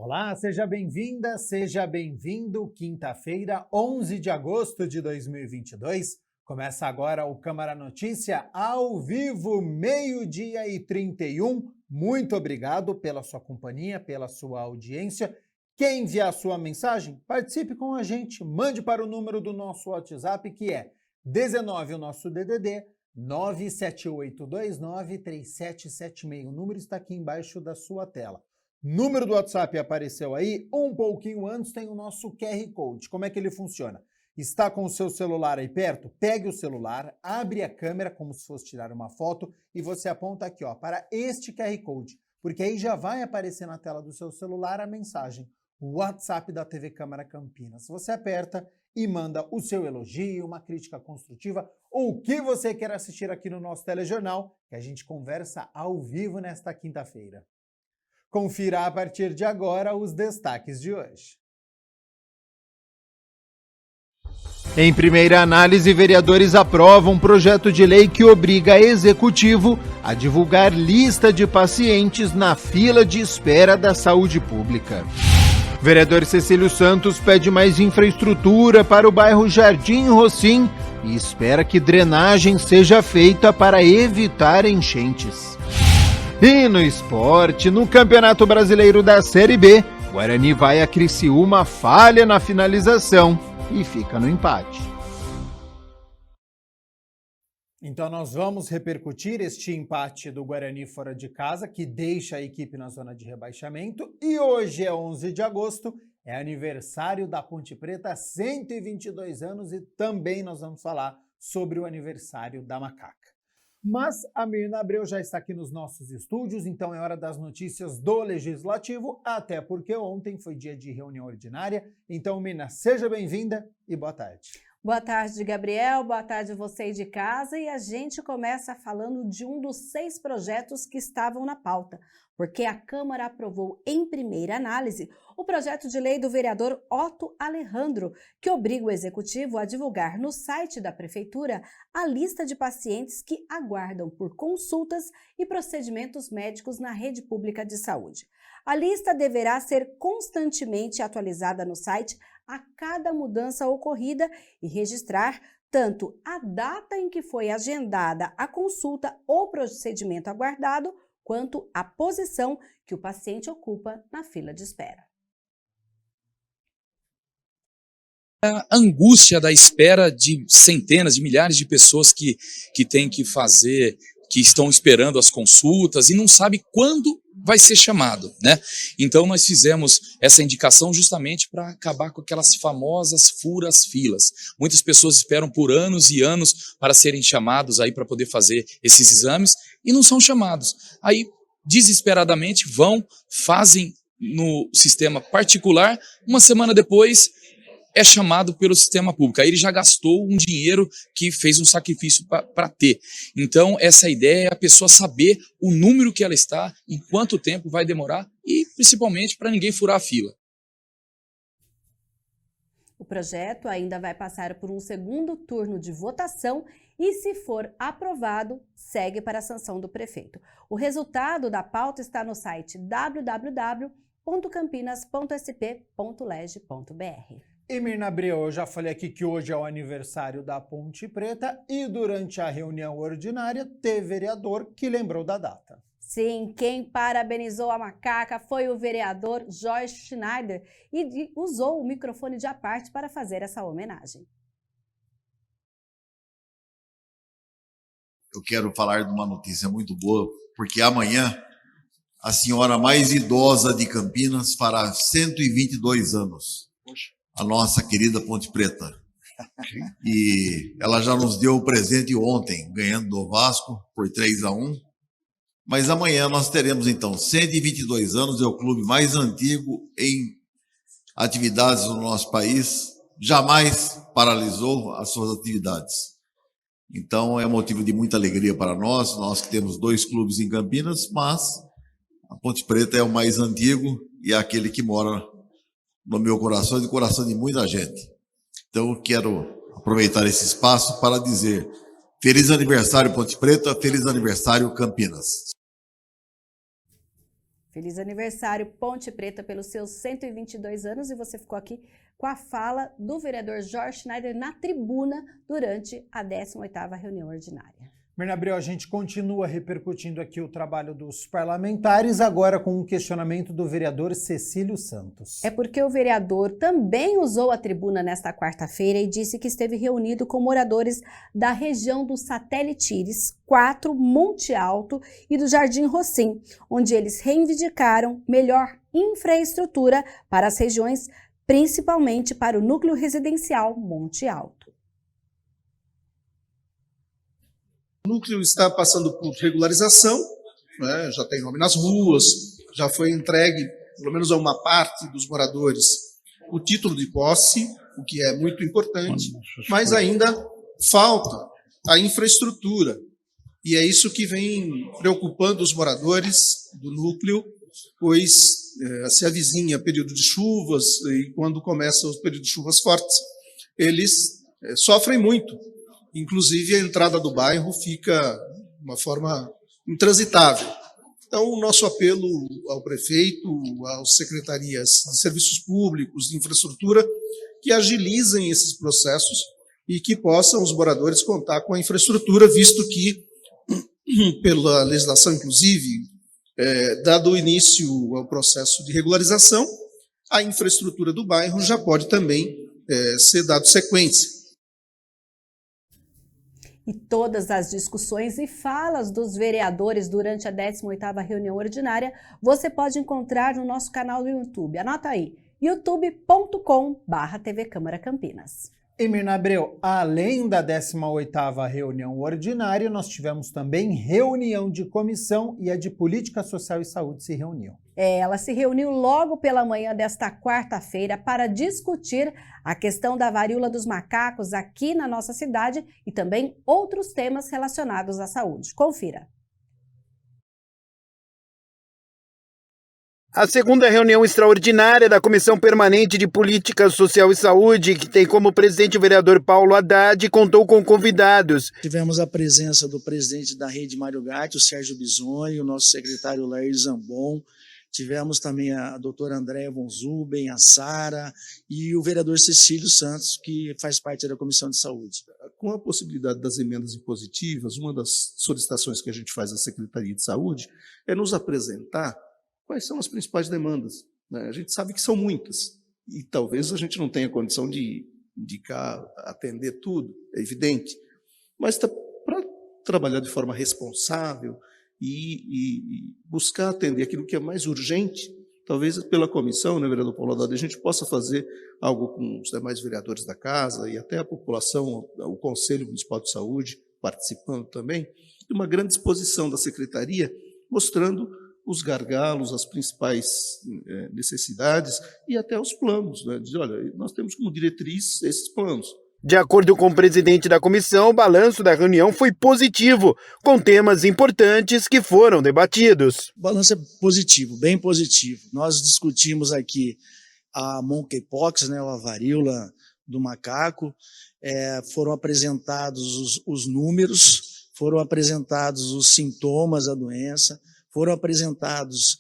Olá, seja bem-vinda, seja bem-vindo. Quinta-feira, 11 de agosto de 2022. Começa agora o Câmara Notícia ao vivo, 12h31. Muito obrigado pela sua companhia, pela sua audiência. Quem enviar sua mensagem, participe com a gente. Mande para o número do nosso WhatsApp, que é 19, o nosso DDD, 978293776. O número está aqui embaixo da sua tela. Número do WhatsApp apareceu aí, um pouquinho antes tem o nosso QR Code. Como é que ele funciona? Está com o seu celular aí perto? Pegue o celular, abre a câmera como se fosse tirar uma foto e você aponta aqui, ó, para este QR Code, porque aí já vai aparecer na tela do seu celular a mensagem, o WhatsApp da TV Câmara Campinas. Você aperta e manda o seu elogio, uma crítica construtiva ou o que você quer assistir aqui no nosso telejornal, que a gente conversa ao vivo nesta quinta-feira. Confira a partir de agora os destaques de hoje. Em primeira análise, vereadores aprovam um projeto de lei que obriga executivo a divulgar lista de pacientes na fila de espera da saúde pública. Vereador Cecílio Santos pede mais infraestrutura para o bairro Jardim Rocim e espera que drenagem seja feita para evitar enchentes. E no esporte, no Campeonato Brasileiro da Série B, Guarani vai a Criciúma, falha na finalização e fica no empate. Então nós vamos repercutir este empate do Guarani fora de casa, que deixa a equipe na zona de rebaixamento. E hoje é 11 de agosto, é aniversário da Ponte Preta, 122 anos, e também nós vamos falar sobre o aniversário da Macaca. Mas a Mirna Abreu já está aqui nos nossos estúdios, então é hora das notícias do Legislativo, até porque ontem foi dia de reunião ordinária. Então, Mirna, seja bem-vinda e boa tarde. Boa tarde, Gabriel. Boa tarde a você de casa. E a gente começa falando de um dos 6 projetos que estavam na pauta, porque a Câmara aprovou em primeira análise o projeto de lei do vereador Otto Alejandro, que obriga o Executivo a divulgar no site da Prefeitura a lista de pacientes que aguardam por consultas e procedimentos médicos na rede pública de saúde. A lista deverá ser constantemente atualizada no site a cada mudança ocorrida e registrar tanto a data em que foi agendada a consulta ou procedimento aguardado, quanto a posição que o paciente ocupa na fila de espera. A angústia da espera de centenas, de milhares de pessoas que têm que fazer, que estão esperando as consultas e não sabe quando vai ser chamado, né? Então nós fizemos essa indicação justamente para acabar com aquelas famosas furas-filas. Muitas pessoas esperam por anos e anos para serem chamados aí para poder fazer esses exames e não são chamados. Aí, desesperadamente, fazem no sistema particular, uma semana depois é chamado pelo sistema público. Aí ele já gastou um dinheiro que fez um sacrifício para ter. Então, essa ideia é a pessoa saber o número que ela está, em quanto tempo vai demorar e, principalmente, para ninguém furar a fila. O projeto ainda vai passar por um segundo turno de votação e, se for aprovado, segue para a sanção do prefeito. O resultado da pauta está no site www.campinas.sp.leg.br. E Mirna Abreu, eu já falei aqui que hoje é o aniversário da Ponte Preta e durante a reunião ordinária teve vereador que lembrou da data. Sim, quem parabenizou a Macaca foi o vereador Jorge Schneider e usou o microfone de à parte para fazer essa homenagem. Eu quero falar de uma notícia muito boa, porque amanhã a senhora mais idosa de Campinas fará 122 anos. A nossa querida Ponte Preta. E ela já nos deu o presente ontem, ganhando do Vasco por 3-1. Mas amanhã nós teremos, então, 122 anos, é o clube mais antigo em atividades no nosso país, jamais paralisou as suas atividades. Então, é motivo de muita alegria para nós que temos 2 clubes em Campinas, mas a Ponte Preta é o mais antigo e é aquele que mora no meu coração e no coração de muita gente. Então, eu quero aproveitar esse espaço para dizer feliz aniversário Ponte Preta, feliz aniversário Campinas. Feliz aniversário, Ponte Preta, pelos seus 122 anos, e você ficou aqui com a fala do vereador Jorge Schneider na tribuna durante a 18ª reunião ordinária. Mirna Abreu, a gente continua repercutindo aqui o trabalho dos parlamentares, agora com um questionamento do vereador Cecílio Santos. É porque o vereador também usou a tribuna nesta quarta-feira e disse que esteve reunido com moradores da região do Satélite Íris 4, Monte Alto e do Jardim Rocim, onde eles reivindicaram melhor infraestrutura para as regiões, principalmente para o núcleo residencial Monte Alto. O núcleo está passando por regularização, né, já tem nome nas ruas, já foi entregue, pelo menos a uma parte dos moradores, o título de posse, o que é muito importante, mas ainda falta a infraestrutura. E é isso que vem preocupando os moradores do núcleo, pois se avizinha período de chuvas, e quando começa o período de chuvas fortes, eles sofrem muito. Inclusive, a entrada do bairro fica de uma forma intransitável. Então, o nosso apelo ao prefeito, às secretarias de serviços públicos, de infraestrutura, que agilizem esses processos e que possam os moradores contar com a infraestrutura, visto que, pela legislação, inclusive, dado o início ao processo de regularização, a infraestrutura do bairro já pode também ser dado sequência. E todas as discussões e falas dos vereadores durante a 18ª reunião ordinária você pode encontrar no nosso canal do YouTube. Anota aí, youtube.com/TV Câmara Campinas. E Mirna Abreu, além da 18ª reunião ordinária, nós tivemos também reunião de comissão e a de Política Social e Saúde se reuniu. Ela se reuniu logo pela manhã desta quarta-feira para discutir a questão da varíola dos macacos aqui na nossa cidade e também outros temas relacionados à saúde. Confira. A segunda reunião extraordinária da Comissão Permanente de Política Social e Saúde, que tem como presidente o vereador Paulo Haddad, contou com convidados. Tivemos a presença do presidente da rede Mário Gatti, o Sérgio Bisoni, o nosso secretário Lair Zambon. Tivemos também a doutora Andréa von Zuben, a Sara e o vereador Cecílio Santos, que faz parte da Comissão de Saúde. Com a possibilidade das emendas impositivas, uma das solicitações que a gente faz à Secretaria de Saúde é nos apresentar quais são as principais demandas, né? A gente sabe que são muitas, e talvez a gente não tenha condição de indicar, atender tudo, é evidente, mas para trabalhar de forma responsável e buscar atender aquilo que é mais urgente, talvez pela comissão, né, vereador Paulo Haddad, a gente possa fazer algo com os demais vereadores da casa e até a população, o Conselho Municipal de Saúde, participando também, de uma grande exposição da Secretaria, mostrando os gargalos, as principais necessidades e até os planos, né? Dizer, olha, nós temos como diretriz esses planos. De acordo com o presidente da comissão, o balanço da reunião foi positivo, com temas importantes que foram debatidos. O balanço é positivo, bem positivo. Nós discutimos aqui a monkeypox, né, a varíola do macaco, foram apresentados os números, foram apresentados os sintomas da doença, foram apresentados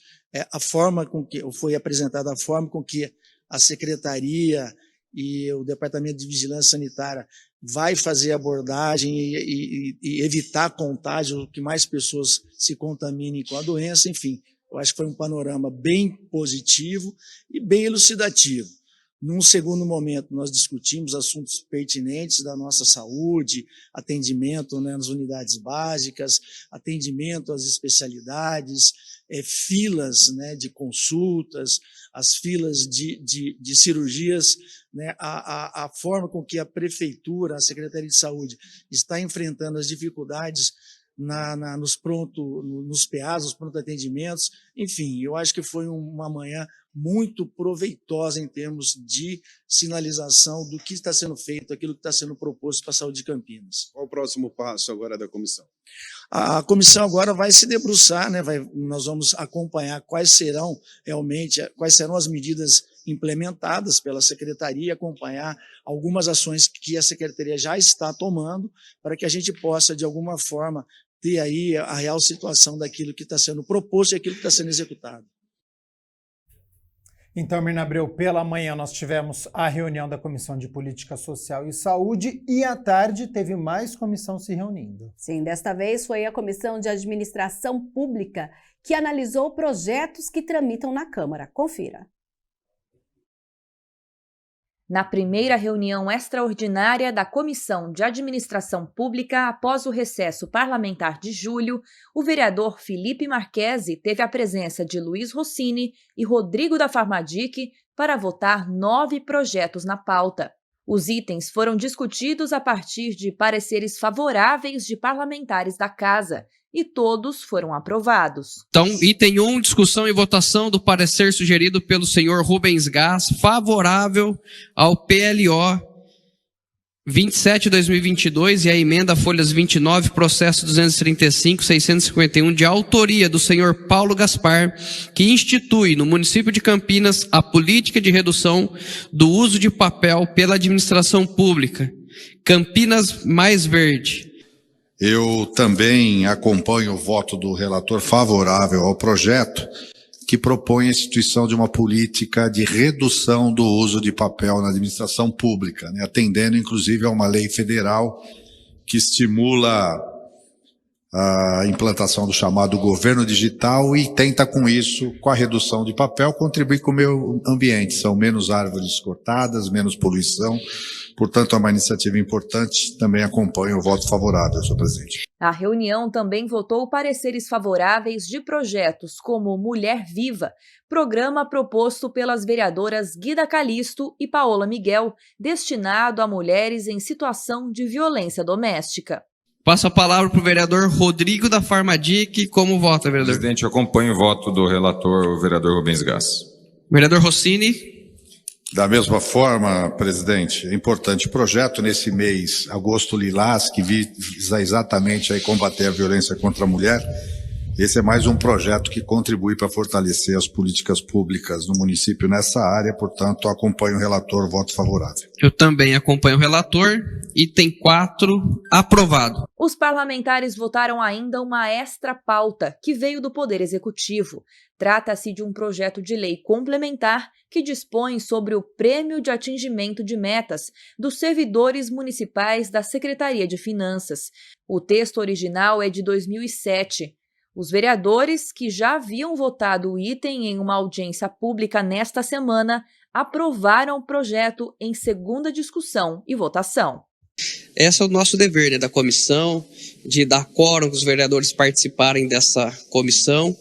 foi apresentada a forma com que a Secretaria e o Departamento de Vigilância Sanitária vai fazer abordagem e evitar contágio, que mais pessoas se contaminem com a doença, enfim. Eu acho que foi um panorama bem positivo e bem elucidativo. Num segundo momento, nós discutimos assuntos pertinentes da nossa saúde, atendimento, né, nas unidades básicas, atendimento às especialidades, filas, né, de consultas, as filas de cirurgias, né, a forma com que a Prefeitura, a Secretaria de Saúde está enfrentando as dificuldades nos PAs, nos pronto atendimentos. Enfim, eu acho que foi uma manhã muito proveitosa em termos de sinalização do que está sendo feito, aquilo que está sendo proposto para a saúde de Campinas. Qual o próximo passo agora da comissão? A comissão agora vai se debruçar, né? Nós vamos acompanhar quais serão as medidas implementadas pela Secretaria, acompanhar algumas ações que a Secretaria já está tomando, para que a gente possa, de alguma forma, ter aí a real situação daquilo que está sendo proposto e aquilo que está sendo executado. Então, Mirna Abreu, pela manhã nós tivemos a reunião da Comissão de Política Social e Saúde e à tarde teve mais comissão se reunindo. Sim, desta vez foi a Comissão de Administração Pública que analisou projetos que tramitam na Câmara. Confira. Na primeira reunião extraordinária da Comissão de Administração Pública após o recesso parlamentar de julho, o vereador Felipe Marchesi teve a presença de Luiz Rossini e Rodrigo da Farmadic para votar 9 projetos na pauta. Os itens foram discutidos a partir de pareceres favoráveis de parlamentares da Casa, e todos foram aprovados. Então, item 1, discussão e votação do parecer sugerido pelo senhor Rubens Gás, favorável ao PLO 27/2022 e a emenda folhas 29, processo 235-651, de autoria do senhor Paulo Gaspar, que institui no município de Campinas a política de redução do uso de papel pela administração pública. Campinas Mais Verde. Eu também acompanho o voto do relator favorável ao projeto, que propõe a instituição de uma política de redução do uso de papel na administração pública, né, atendendo inclusive a uma lei federal que estimula a implantação do chamado governo digital e tenta com isso, com a redução de papel, contribuir com o meio ambiente. São menos árvores cortadas, menos poluição. Portanto, é uma iniciativa importante, também acompanho o voto favorável, senhor presidente. A reunião também votou pareceres favoráveis de projetos como Mulher Viva, programa proposto pelas vereadoras Guida Calisto e Paola Miguel, destinado a mulheres em situação de violência doméstica. Passo a palavra para o vereador Rodrigo da Farmadic. Como vota, vereador? Presidente, eu acompanho o voto do relator, o vereador Rubens Gás. Vereador Rossini. Da mesma forma, presidente, é importante o projeto nesse mês, Agosto Lilás, que visa exatamente aí combater a violência contra a mulher. Esse é mais um projeto que contribui para fortalecer as políticas públicas no município nessa área, portanto, acompanho o relator, voto favorável. Eu também acompanho o relator. Item 4, aprovado. Os parlamentares votaram ainda uma extra pauta que veio do Poder Executivo. Trata-se de um projeto de lei complementar que dispõe sobre o prêmio de atingimento de metas dos servidores municipais da Secretaria de Finanças. O texto original é de 2007. Os vereadores, que já haviam votado o item em uma audiência pública nesta semana, aprovaram o projeto em segunda discussão e votação. Esse é o nosso dever, né, da comissão, de dar quórum que os vereadores participarem dessa comissão,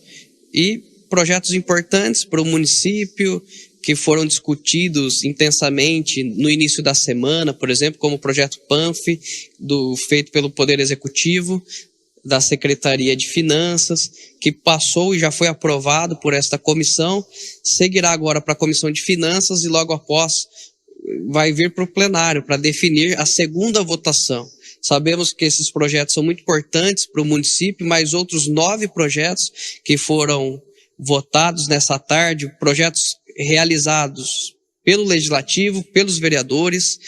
e projetos importantes para o município que foram discutidos intensamente no início da semana, por exemplo, como o projeto PANF, feito pelo Poder Executivo, da Secretaria de Finanças, que passou e já foi aprovado por esta comissão, seguirá agora para a Comissão de Finanças e logo após vai vir para o plenário para definir a segunda votação. Sabemos que esses projetos são muito importantes para o município, mas outros 9 projetos que foram votados nessa tarde, projetos realizados pelo Legislativo, pelos vereadores,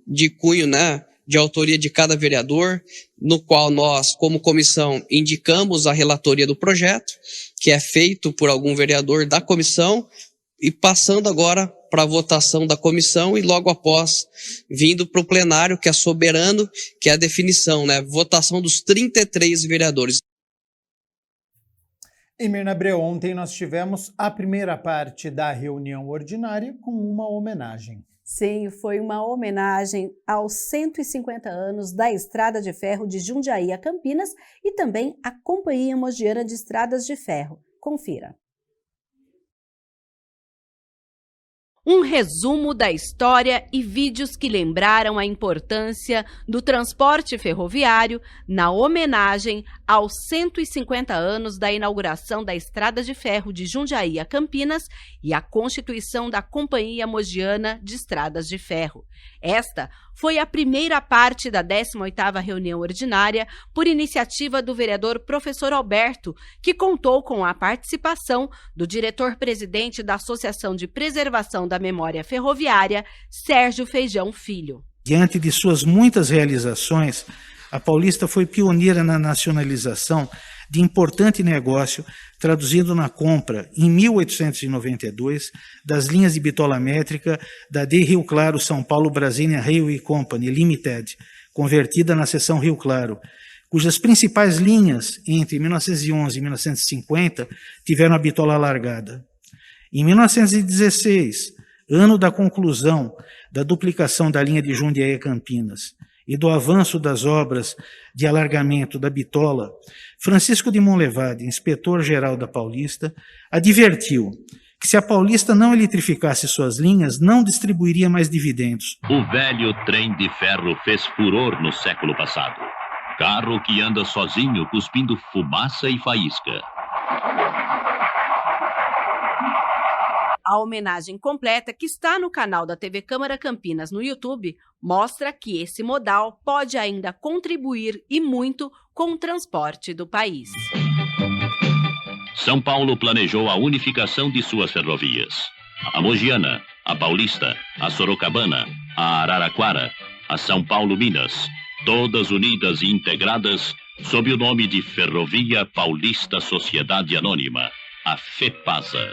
de cunho, né, de autoria de cada vereador, no qual nós, como comissão, indicamos a relatoria do projeto, que é feito por algum vereador da comissão, e passando agora para a votação da comissão e logo após vindo para o plenário, que é soberano, que é a definição, né? Votação dos 33 vereadores. E Mirna Abreu, ontem nós tivemos a primeira parte da reunião ordinária com uma homenagem. Sim, foi uma homenagem aos 150 anos da Estrada de Ferro de Jundiaí a Campinas e também à Companhia Mogiana de Estradas de Ferro. Confira. Um resumo da história e vídeos que lembraram a importância do transporte ferroviário na homenagem aos 150 anos da inauguração da Estrada de Ferro de Jundiaí a Campinas e a constituição da Companhia Mogiana de Estradas de Ferro. Esta foi a primeira parte da 18ª reunião ordinária por iniciativa do vereador professor Alberto, que contou com a participação do diretor-presidente da Associação de Preservação da Memória Ferroviária, Sérgio Feijão Filho. Diante de suas muitas realizações, a Paulista foi pioneira na nacionalização de importante negócio, traduzido na compra, em 1892, das linhas de bitola métrica da de Rio Claro São Paulo Brasília Railway Company Limited, convertida na seção Rio Claro, cujas principais linhas, entre 1911 e 1950, tiveram a bitola alargada. Em 1916, ano da conclusão da duplicação da linha de Jundiaí a Campinas e do avanço das obras de alargamento da bitola, Francisco de Monlevade, inspetor-geral da Paulista, advertiu que se a Paulista não eletrificasse suas linhas, não distribuiria mais dividendos. O velho trem de ferro fez furor no século passado. Carro que anda sozinho, cuspindo fumaça e faísca. A homenagem completa, que está no canal da TV Câmara Campinas no YouTube, mostra que esse modal pode ainda contribuir e muito com o transporte do país. São Paulo planejou a unificação de suas ferrovias. A Mogiana, a Paulista, a Sorocabana, a Araraquara, a São Paulo-Minas, todas unidas e integradas sob o nome de Ferrovia Paulista Sociedade Anônima, a FEPASA.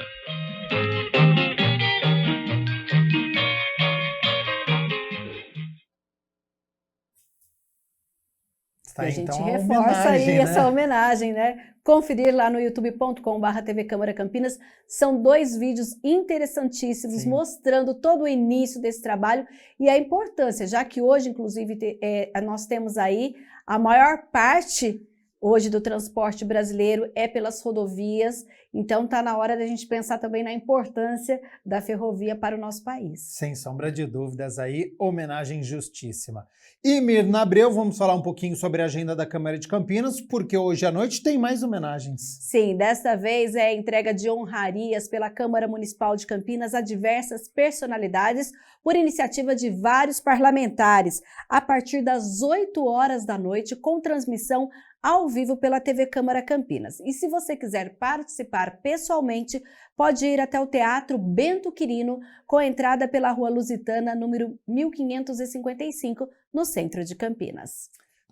Tá, e a gente então, reforça aí né? essa homenagem, né? Conferir lá no youtube.com/TV Câmara Campinas. São 2 vídeos interessantíssimos, mostrando todo o início desse trabalho e a importância, já que hoje, inclusive, nós temos aí a maior parte hoje do transporte brasileiro é pelas rodovias, então está na hora da gente pensar também na importância da ferrovia para o nosso país. Sem sombra de dúvidas aí, homenagem justíssima. E Mirna Abreu, vamos falar um pouquinho sobre a agenda da Câmara de Campinas, porque hoje à noite tem mais homenagens. Sim, desta vez é a entrega de honrarias pela Câmara Municipal de Campinas a diversas personalidades por iniciativa de vários parlamentares, a partir das 8 horas da noite, com transmissão ao vivo pela TV Câmara Campinas. E se você quiser participar pessoalmente, pode ir até o Teatro Bento Quirino, com entrada pela Rua Lusitana, número 1555, no centro de Campinas.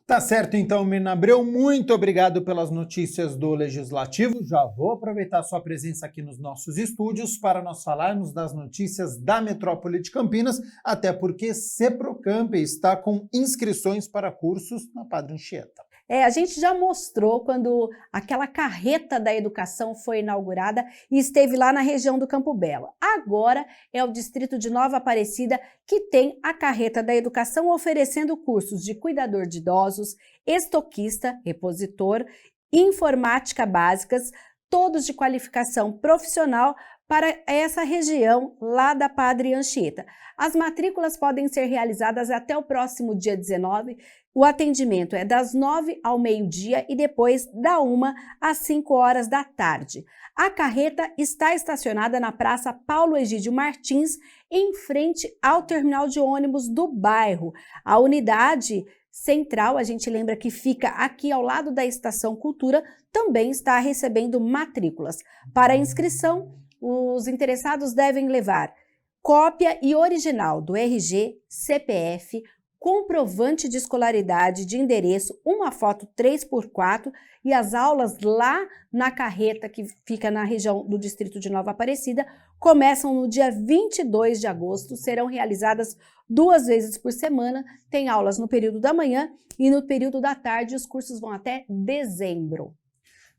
Tá certo, então, Mirna Abreu, muito obrigado pelas notícias do Legislativo. Já vou aproveitar sua presença aqui nos nossos estúdios para nós falarmos das notícias da Metrópole de Campinas, até porque Seprocamp está com inscrições para cursos na Padre Anchieta. A gente já mostrou quando aquela carreta da educação foi inaugurada e esteve lá na região do Campo Belo. Agora é o distrito de Nova Aparecida que tem a carreta da educação oferecendo cursos de cuidador de idosos, estoquista, repositor, informática básicas, todos de qualificação profissional para essa região lá da Padre Anchieta. As matrículas podem ser realizadas até o próximo dia 19. O atendimento é das 9 ao meio-dia e depois da 1 às 5 horas da tarde. A carreta está estacionada na Praça Paulo Egídio Martins, em frente ao terminal de ônibus do bairro. A unidade central, a gente lembra que fica aqui ao lado da Estação Cultura, também está recebendo matrículas. Para inscrição, os interessados devem levar cópia e original do RG, CPF, comprovante de escolaridade de endereço, uma foto 3x4 e as aulas lá na carreta que fica na região do distrito de Nova Aparecida começam no dia 22 de agosto, serão realizadas 2 vezes por semana, tem aulas no período da manhã e no período da tarde, os cursos vão até dezembro.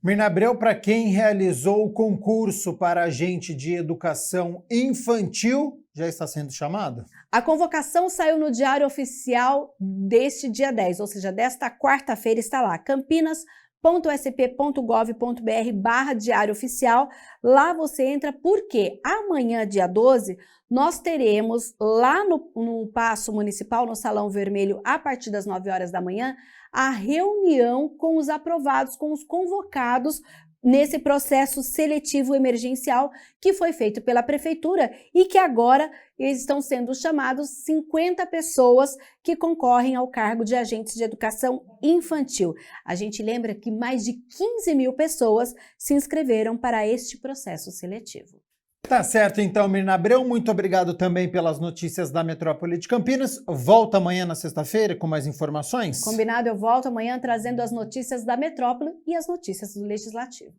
Mirna Abreu, para quem realizou o concurso para agente de educação infantil, já está sendo chamado? A convocação saiu no Diário Oficial deste dia 10, ou seja, desta quarta-feira está lá, campinas.sp.gov.br/Diário Oficial. Lá você entra porque amanhã, dia 12, nós teremos lá no Paço Municipal, no Salão Vermelho, a partir das 9 horas da manhã, a reunião com os aprovados, com os convocados nesse processo seletivo emergencial que foi feito pela Prefeitura e que agora estão sendo chamados 50 pessoas que concorrem ao cargo de agentes de educação infantil. A gente lembra que mais de 15 mil pessoas se inscreveram para este processo seletivo. Tá certo, então, Mirna Abreu, muito obrigado também pelas notícias da Metrópole de Campinas. Volta amanhã na sexta-feira com mais informações? Combinado, eu volto amanhã trazendo as notícias da Metrópole e as notícias do Legislativo.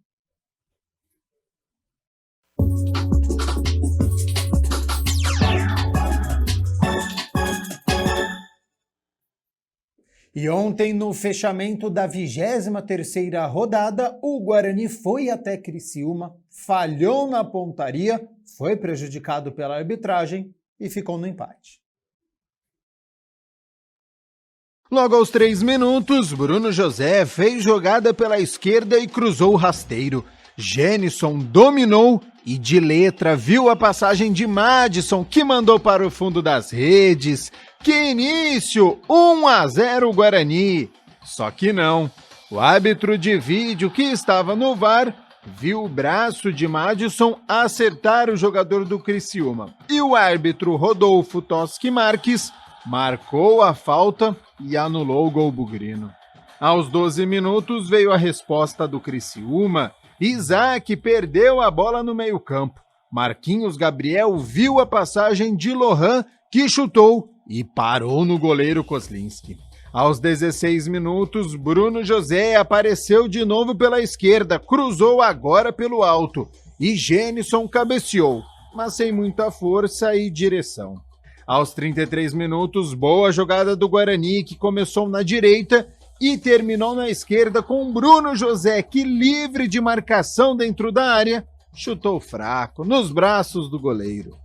E ontem, no fechamento da 23ª rodada, o Guarani foi até Criciúma, falhou na pontaria, foi prejudicado pela arbitragem e ficou no empate. Logo aos 3 minutos, Bruno José fez jogada pela esquerda e cruzou o rasteiro. Jênison dominou e de letra viu a passagem de Madison, que mandou para o fundo das redes. Que início! 1-0 Guarani. Só que não. O árbitro de vídeo que estava no VAR viu o braço de Madison acertar o jogador do Criciúma. E o árbitro Rodolfo Toschi Marques marcou a falta e anulou o gol bugrino. Aos 12 minutos veio a resposta do Criciúma. Isaac perdeu a bola no meio-campo. Marquinhos Gabriel viu a passagem de Lohan, que chutou e parou no goleiro Kozlinski. Aos 16 minutos, Bruno José apareceu de novo pela esquerda, cruzou agora pelo alto e Jênison cabeceou, mas sem muita força e direção. Aos 33 minutos, boa jogada do Guarani, que começou na direita e terminou na esquerda com Bruno José, que livre de marcação dentro da área, chutou fraco nos braços do goleiro.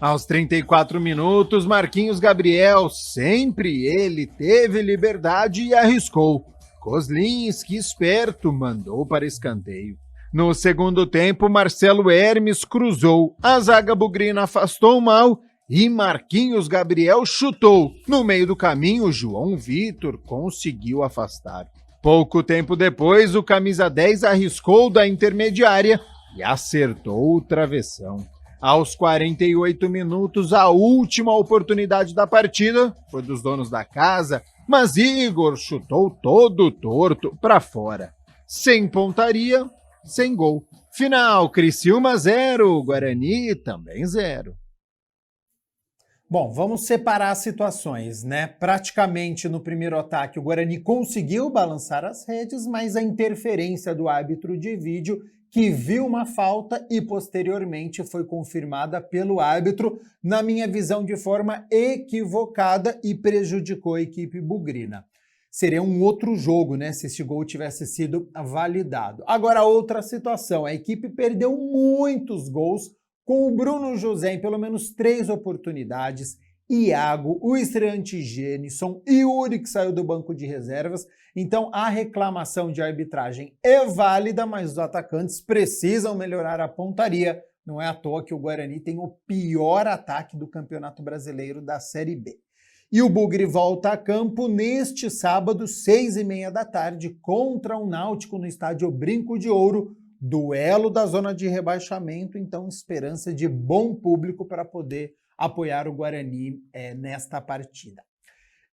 Aos 34 minutos, Marquinhos Gabriel, sempre ele, teve liberdade e arriscou. Kozlinski, esperto, mandou para escanteio. No segundo tempo, Marcelo Hermes cruzou, a zaga bugrina afastou mal e Marquinhos Gabriel chutou. No meio do caminho, João Vitor conseguiu afastar. Pouco tempo depois, o camisa 10 arriscou da intermediária e acertou o travessão. Aos 48 minutos, a última oportunidade da partida foi dos donos da casa, mas Igor chutou todo torto para fora. Sem pontaria, sem gol. Final, Criciúma 0, Guarani também 0. Bom, vamos separar as situações, né? Praticamente no primeiro ataque o Guarani conseguiu balançar as redes, mas a interferência do árbitro de vídeo, que viu uma falta e posteriormente foi confirmada pelo árbitro, na minha visão, de forma equivocada e prejudicou a equipe bugrina. Seria um outro jogo, né, se esse gol tivesse sido validado. Agora, outra situação, a equipe perdeu muitos gols com o Bruno José em pelo menos 3 oportunidades, Iago, o estreante Jênison e Yuri, que saiu do banco de reservas. Então a reclamação de arbitragem é válida, mas os atacantes precisam melhorar a pontaria. Não é à toa que o Guarani tem o pior ataque do Campeonato Brasileiro da Série B. E o Bugre volta a campo neste sábado, 6h30 da tarde, contra o Náutico no estádio Brinco de Ouro, duelo da zona de rebaixamento, então esperança de bom público para poder apoiar o Guarani nesta partida.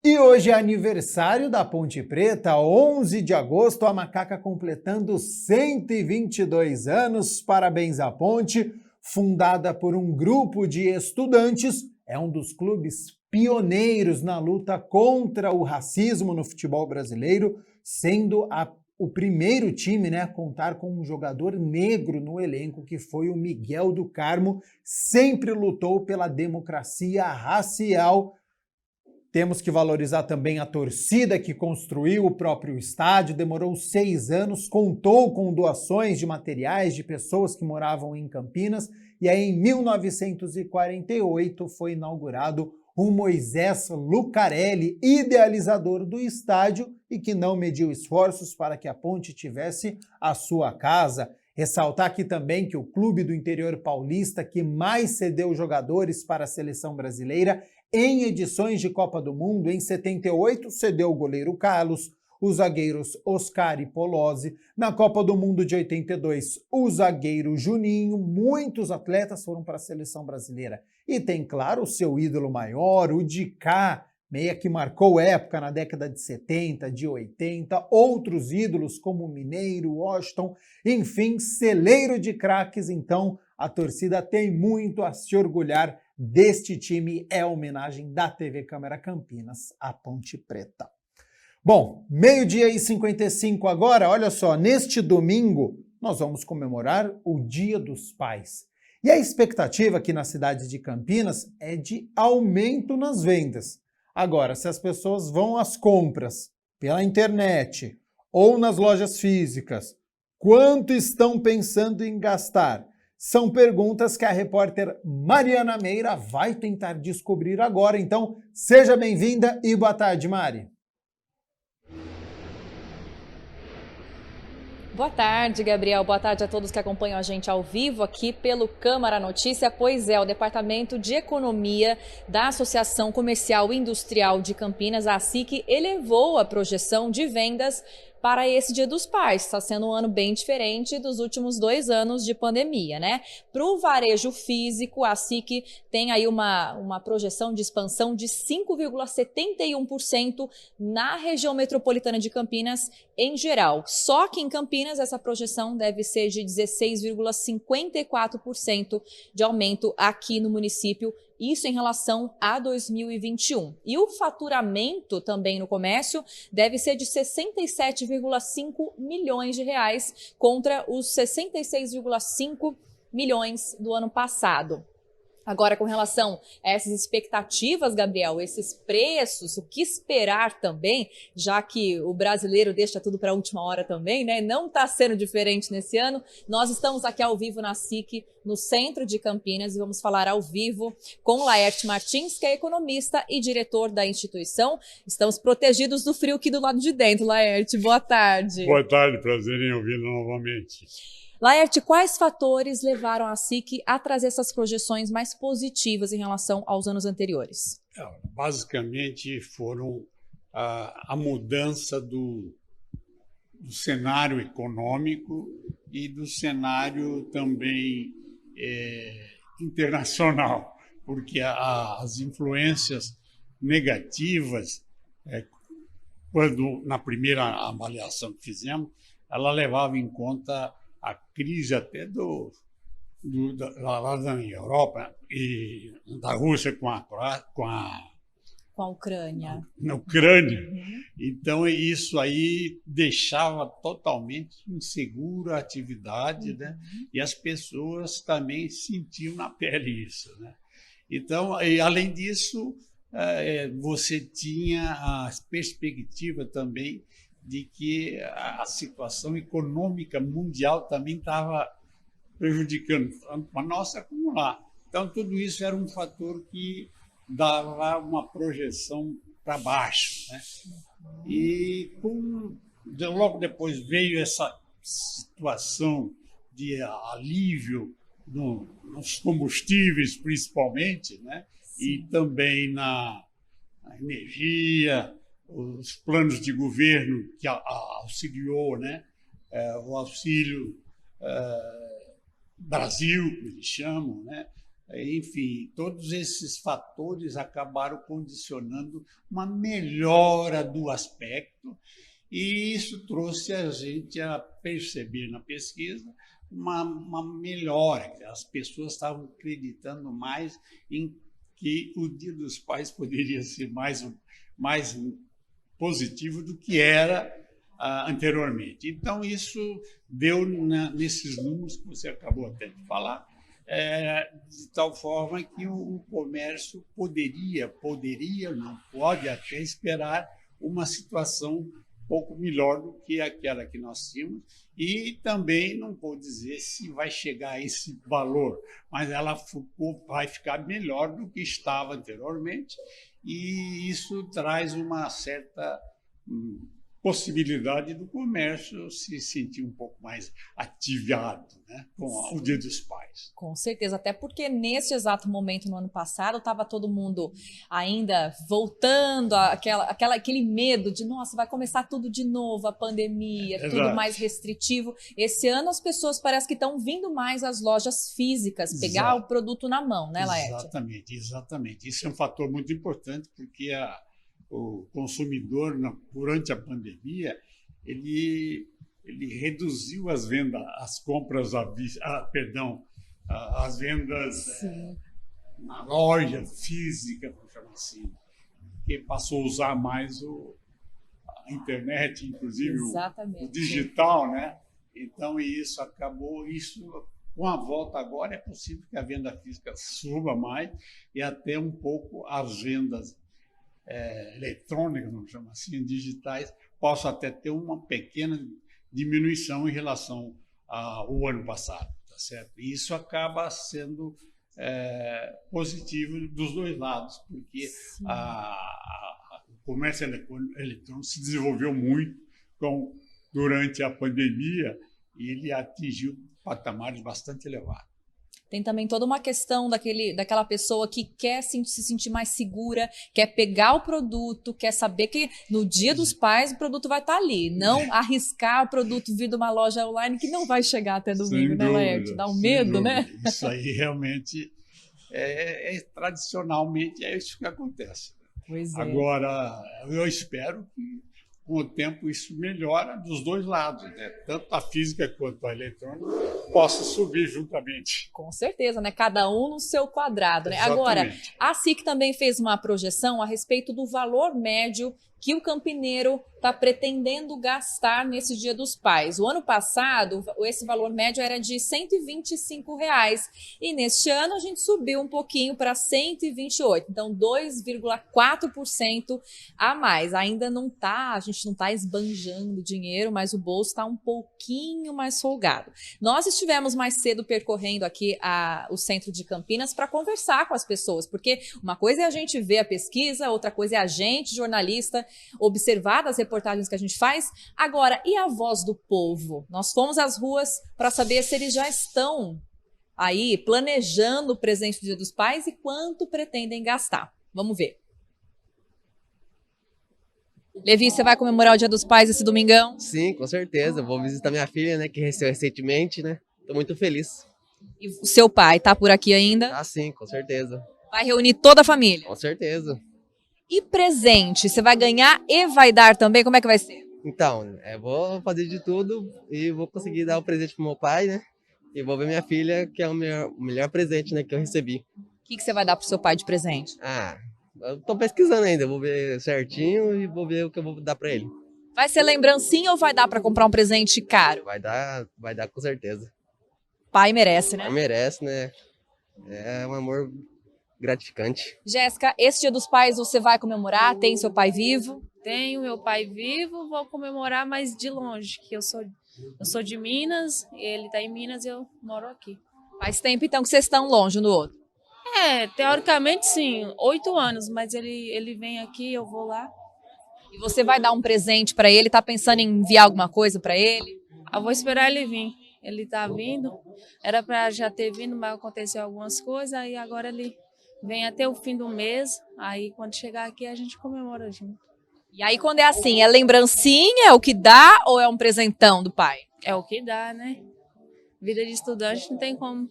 E hoje é aniversário da Ponte Preta, 11 de agosto, a Macaca completando 122 anos. Parabéns à Ponte, fundada por um grupo de estudantes, é um dos clubes pioneiros na luta contra o racismo no futebol brasileiro, sendo o primeiro time, né, a contar com um jogador negro no elenco, que foi o Miguel do Carmo, sempre lutou pela democracia racial. Temos que valorizar também a torcida que construiu o próprio estádio, demorou 6 anos, contou com doações de materiais de pessoas que moravam em Campinas, e aí em 1948 foi inaugurado o Moisés Lucarelli, idealizador do estádio e que não mediu esforços para que a Ponte tivesse a sua casa. Ressaltar aqui também que o clube do interior paulista que mais cedeu jogadores para a seleção brasileira em edições de Copa do Mundo, em 78 cedeu o goleiro Carlos, os zagueiros Oscar e Polozzi. Na Copa do Mundo de 82, o zagueiro Juninho. Muitos atletas foram para a seleção brasileira. E tem, claro, o seu ídolo maior, o Dicá, meia que marcou época na década de 70, de 80. Outros ídolos como Mineiro, Washington, enfim, celeiro de craques. Então, A torcida tem muito a se orgulhar deste time, é a homenagem da TV Câmara Campinas à Ponte Preta. Bom, 12h55 agora, olha só, neste domingo nós vamos comemorar o Dia dos Pais. E a expectativa aqui na cidade de Campinas é de aumento nas vendas. Agora, se as pessoas vão às compras pela internet ou nas lojas físicas, quanto estão pensando em gastar? São perguntas que a repórter Mariana Meira vai tentar descobrir agora. Então, seja bem-vinda e boa tarde, Mari. Boa tarde, Gabriel. Boa tarde a todos que acompanham a gente ao vivo aqui pelo Câmara Notícia. Pois é, o Departamento de Economia da Associação Comercial e Industrial de Campinas, a ASIC, elevou a projeção de vendas para esse Dia dos Pais. Está sendo um ano bem diferente dos últimos 2 anos de pandemia, né? Para o varejo físico, a SIC tem aí uma projeção de expansão de 5,71% na região metropolitana de Campinas em geral. Só que em Campinas essa projeção deve ser de 16,54% de aumento aqui no município, isso em relação a 2021. E o faturamento também no comércio deve ser de 67,5 milhões de reais contra os 66,5 milhões do ano passado. Agora, com relação a essas expectativas, Gabriel, esses preços, o que esperar também, já que o brasileiro deixa tudo para a última hora também, né? Não está sendo diferente nesse ano. Nós estamos aqui ao vivo na SIC, no centro de Campinas, e vamos falar ao vivo com Laerte Martins, que é economista e diretor da instituição. Estamos protegidos do frio aqui do lado de dentro, Laerte. Boa tarde. Boa tarde, prazer em ouvi-lo novamente. Laerte, quais fatores levaram a SIC a trazer essas projeções mais positivas em relação aos anos anteriores? Basicamente foram a mudança do cenário econômico e do cenário também internacional, porque as influências negativas, quando na primeira avaliação que fizemos, ela levava em conta a crise até lá na Europa e da Rússia com a Ucrânia. Na Ucrânia. Então, isso aí deixava totalmente insegura a atividade, né? E as pessoas também sentiam na pele isso, né? Então, além disso, você tinha a perspectiva também de que a situação econômica mundial também estava prejudicando, tanto a nossa como lá. Então, tudo isso era um fator que dava uma projeção para baixo, né? E logo depois veio essa situação de alívio nos combustíveis, principalmente, né? E também na energia, os planos de governo que auxiliou, né? O Auxílio Brasil, que eles chamam, né? Enfim, todos esses fatores acabaram condicionando uma melhora do aspecto, e isso trouxe a gente a perceber na pesquisa uma melhora. As pessoas estavam acreditando mais em que o Dia dos Pais poderia ser mais positivo do que era anteriormente. Então, isso deu nesses números que você acabou até de falar, de tal forma que o comércio poderia, não pode até esperar uma situação um pouco melhor do que aquela que nós tínhamos, e também não vou dizer se vai chegar a esse valor, mas ela vai ficar melhor do que estava anteriormente, e isso traz uma certa possibilidade do comércio se sentir um pouco mais ativado, né, com o Dia dos Pais. Com certeza, até porque nesse exato momento, no ano passado, estava todo mundo ainda voltando aquele medo de, nossa, vai começar tudo de novo, a pandemia, tudo mais restritivo. Esse ano as pessoas parece que estão vindo mais às lojas físicas, pegar o produto na mão, né, Laerte? Exatamente. Isso é um fator muito importante, porque o consumidor, durante a pandemia, ele reduziu as vendas, as compras as vendas na loja física, vamos chamar assim, que passou a usar mais a internet, inclusive o digital, né? Então, isso acabou, com a volta agora, é possível que a venda física suba mais e até um pouco as vendas eletrônicas, vamos chamar assim, digitais, possam até ter uma pequena diminuição em relação ao ano passado, tá certo? E isso acaba sendo positivo dos dois lados, porque o comércio eletrônico se desenvolveu muito durante a pandemia e ele atingiu patamares bastante elevados. Tem também toda uma questão daquela pessoa que quer se sentir mais segura, quer pegar o produto, quer saber que no Dia dos Pais o produto vai estar ali. Não arriscar o produto vir de uma loja online que não vai chegar até domingo, né, Laerte? Dá um medo, né? Isso aí realmente tradicionalmente é isso que acontece. Pois é. Agora, eu espero que com o tempo isso melhora dos dois lados, né? Tanto a física quanto a eletrônica possa subir juntamente. Com certeza, né? Cada um no seu quadrado, né? Exatamente. Agora, a SIC também fez uma projeção a respeito do valor médio que o campineiro está pretendendo gastar nesse Dia dos Pais. O ano passado, esse valor médio era de R$ 125 e neste ano a gente subiu um pouquinho para 128, então 2,4% a mais. Ainda não tá, a gente não está esbanjando dinheiro, mas o bolso está um pouquinho mais folgado. Nós estivemos mais cedo percorrendo aqui o centro de Campinas para conversar com as pessoas, porque uma coisa é a gente ver a pesquisa, outra coisa é a gente, jornalista, observar das reportagens que a gente faz. Agora, e a voz do povo? Nós fomos às ruas para saber se eles já estão aí planejando o presente do Dia dos Pais e quanto pretendem gastar. Vamos ver. Levi, você vai comemorar o Dia dos Pais esse domingão? Sim, com certeza. Vou visitar minha filha, né, que recebeu recentemente, né? Tô muito feliz. E o seu pai tá por aqui ainda? Ah, sim, com certeza. Vai reunir toda a família? Com certeza. E presente, você vai ganhar e vai dar também? Como é que vai ser? Então, vou fazer de tudo e vou conseguir dar o presente pro meu pai, né? E vou ver minha filha, que é o melhor presente, né, que eu recebi. O que você vai dar pro seu pai de presente? Eu tô pesquisando ainda, vou ver certinho e vou ver o que eu vou dar pra ele. Vai ser lembrancinha ou vai dar pra comprar um presente caro? Vai dar com certeza. Pai merece, né? Pai merece, né? É um amor gratificante. Jéssica, esse Dia dos Pais você vai comemorar? Tem seu pai vivo? Tenho meu pai vivo, vou comemorar, mas de longe, que eu sou de Minas, ele tá em Minas e eu moro aqui. Faz tempo então que vocês estão longe um do outro? Teoricamente sim, 8 anos, mas ele vem aqui, eu vou lá. E você vai dar um presente pra ele? Tá pensando em enviar alguma coisa pra ele? Eu vou esperar ele vir. Ele tá vindo, era pra já ter vindo, mas aconteceu algumas coisas, aí agora ele vem até o fim do mês, aí quando chegar aqui a gente comemora junto. E aí quando é assim, é lembrancinha, é o que dá ou é um presentão do pai? É o que dá, né? Vida de estudante não tem como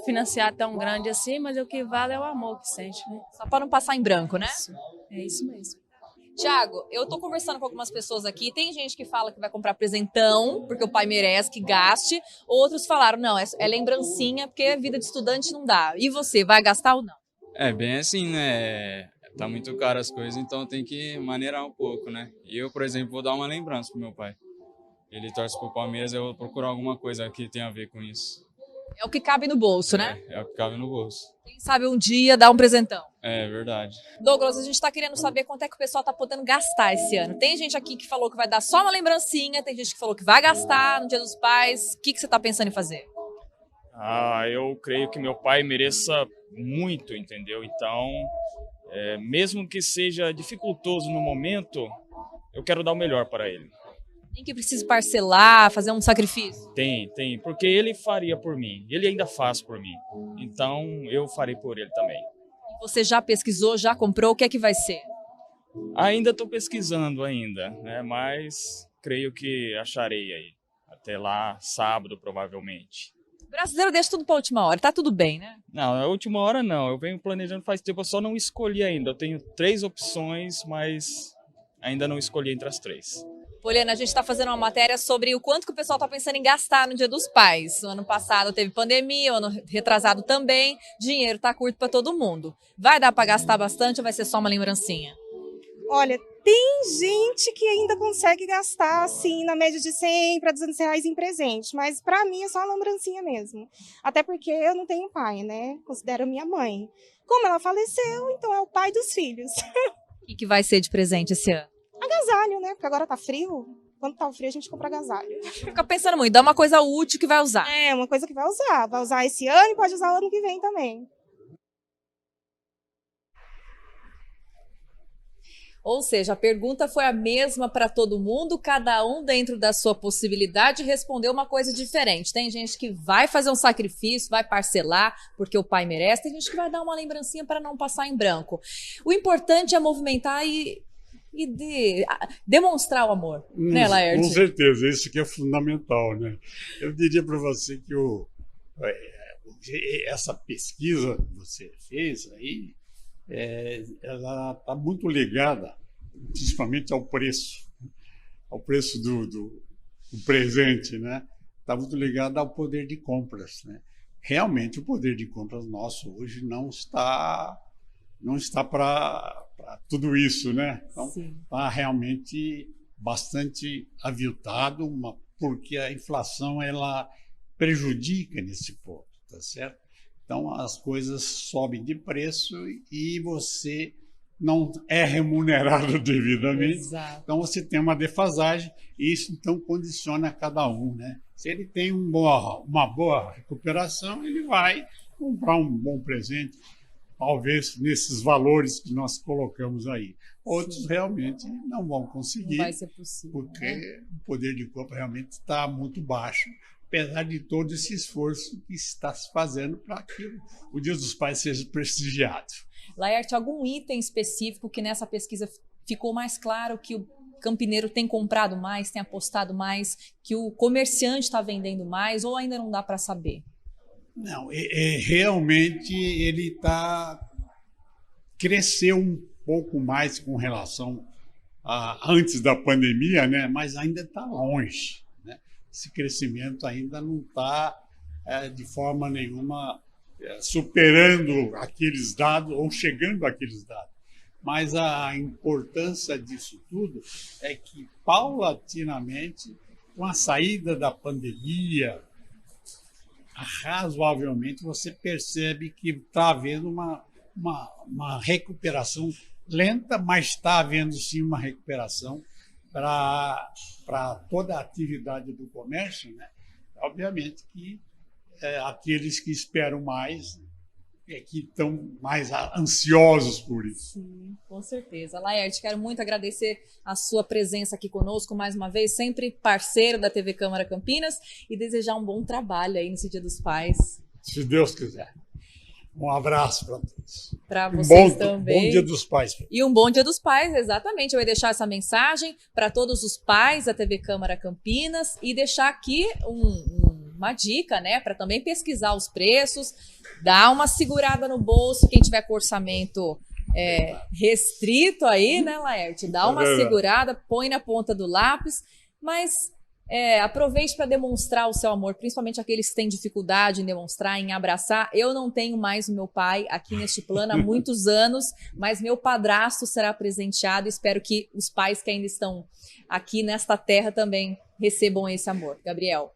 financiar tão grande assim, mas o que vale é o amor que sente, né? Só para não passar em branco, né? Isso. É isso mesmo. Tiago, eu tô conversando com algumas pessoas aqui, tem gente que fala que vai comprar presentão, porque o pai merece que gaste, outros falaram, não, é lembrancinha, porque vida de estudante não dá. E você, vai gastar ou não? É bem assim, né? Tá muito caro as coisas, então tem que maneirar um pouco, né? E eu, por exemplo, vou dar uma lembrança pro meu pai. Ele torce pro Palmeiras, eu vou procurar alguma coisa que tenha a ver com isso. É o que cabe no bolso, né? É o que cabe no bolso. Quem sabe um dia dar um presentão. É verdade. Douglas, a gente tá querendo saber quanto é que o pessoal tá podendo gastar esse ano. Tem gente aqui que falou que vai dar só uma lembrancinha, tem gente que falou que vai gastar no Dia dos Pais. O que você tá pensando em fazer? Eu creio que meu pai mereça muito, entendeu? Então, mesmo que seja dificultoso no momento, eu quero dar o melhor para ele. Nem que precise parcelar, fazer um sacrifício? Tem, porque ele faria por mim, ele ainda faz por mim, então eu farei por ele também. Você já pesquisou, já comprou, o que é que vai ser? Ainda estou pesquisando ainda, né? Mas creio que acharei aí, até lá, sábado provavelmente. O brasileiro deixa tudo para a última hora, tá tudo bem, né? Não, na última hora não, eu venho planejando faz tempo, eu só não escolhi ainda, eu tenho 3 opções, mas ainda não escolhi entre as 3. Poliana, a gente está fazendo uma matéria sobre o quanto que o pessoal está pensando em gastar no Dia dos Pais. O ano passado teve pandemia, o ano retrasado também. Dinheiro está curto para todo mundo. Vai dar para gastar bastante ou vai ser só uma lembrancinha? Olha, tem gente que ainda consegue gastar assim na média de 100 para 200 reais em presente, mas para mim é só uma lembrancinha mesmo. Até porque eu não tenho pai, né? Considero minha mãe. Como ela faleceu, então é o pai dos filhos. O que vai ser de presente esse ano? Agasalho, né? Porque agora tá frio. Quando tá frio, a gente compra agasalho. Fica pensando muito, dá uma coisa útil que vai usar. É, uma coisa que vai usar. Vai usar esse ano e pode usar o ano que vem também. Ou seja, a pergunta foi a mesma para todo mundo, cada um dentro da sua possibilidade respondeu uma coisa diferente. Tem gente que vai fazer um sacrifício, vai parcelar porque o pai merece, tem gente que vai dar uma lembrancinha para não passar em branco. O importante é movimentar e demonstrar o amor, né, Laerte? Com certeza, isso que é fundamental, né? Eu diria para você que essa pesquisa que você fez aí, ela está muito ligada, principalmente ao preço do presente, né? Está muito ligada ao poder de compras, né? Realmente o poder de compras nosso hoje não está para tudo isso, né? Então está realmente bastante aviltado, porque a inflação ela prejudica nesse ponto, tá certo? Então as coisas sobem de preço e você não é remunerado devidamente. Exato. Então você tem uma defasagem e isso então condiciona cada um, né? Se ele tem uma boa recuperação, ele vai comprar um bom presente, talvez nesses valores que nós colocamos aí. Outros realmente não vão conseguir, não vai ser possível, porque né? o poder de compra realmente está muito baixo, apesar de todo esse esforço que está se fazendo para que o Dia dos Pais seja prestigiado. Laerte, algum item específico que nessa pesquisa ficou mais claro que o campineiro tem comprado mais, tem apostado mais, que o comerciante está vendendo mais, ou ainda não dá para saber? Não, realmente ele cresceu um pouco mais com relação a antes da pandemia, né? Mas ainda está longe, né? Esse crescimento ainda não está de forma nenhuma superando aqueles dados ou chegando àqueles dados. Mas a importância disso tudo é que, paulatinamente, com a saída da pandemia, razoavelmente você percebe que está havendo uma recuperação lenta, mas está havendo sim uma recuperação para toda a atividade do comércio, né? Obviamente que aqueles que esperam mais que estão mais ansiosos por isso. Sim, com certeza. Laerte, quero muito agradecer a sua presença aqui conosco mais uma vez, sempre parceiro da TV Câmara Campinas, e desejar um bom trabalho aí nesse Dia dos Pais. Se Deus quiser. Um abraço para todos. Para vocês também. Bom Dia dos Pais. E um bom Dia dos Pais, exatamente. Eu ia deixar essa mensagem para todos os pais da TV Câmara Campinas e deixar aqui uma dica, né, para também pesquisar os preços, dar uma segurada no bolso, quem tiver com orçamento restrito aí, né, Laerte? Dá uma segurada, põe na ponta do lápis, mas aproveite para demonstrar o seu amor, principalmente aqueles que têm dificuldade em demonstrar, em abraçar. Eu não tenho mais o meu pai aqui neste plano há muitos anos, mas meu padrasto será presenteado. Espero que os pais que ainda estão aqui nesta terra também recebam esse amor. Gabriel.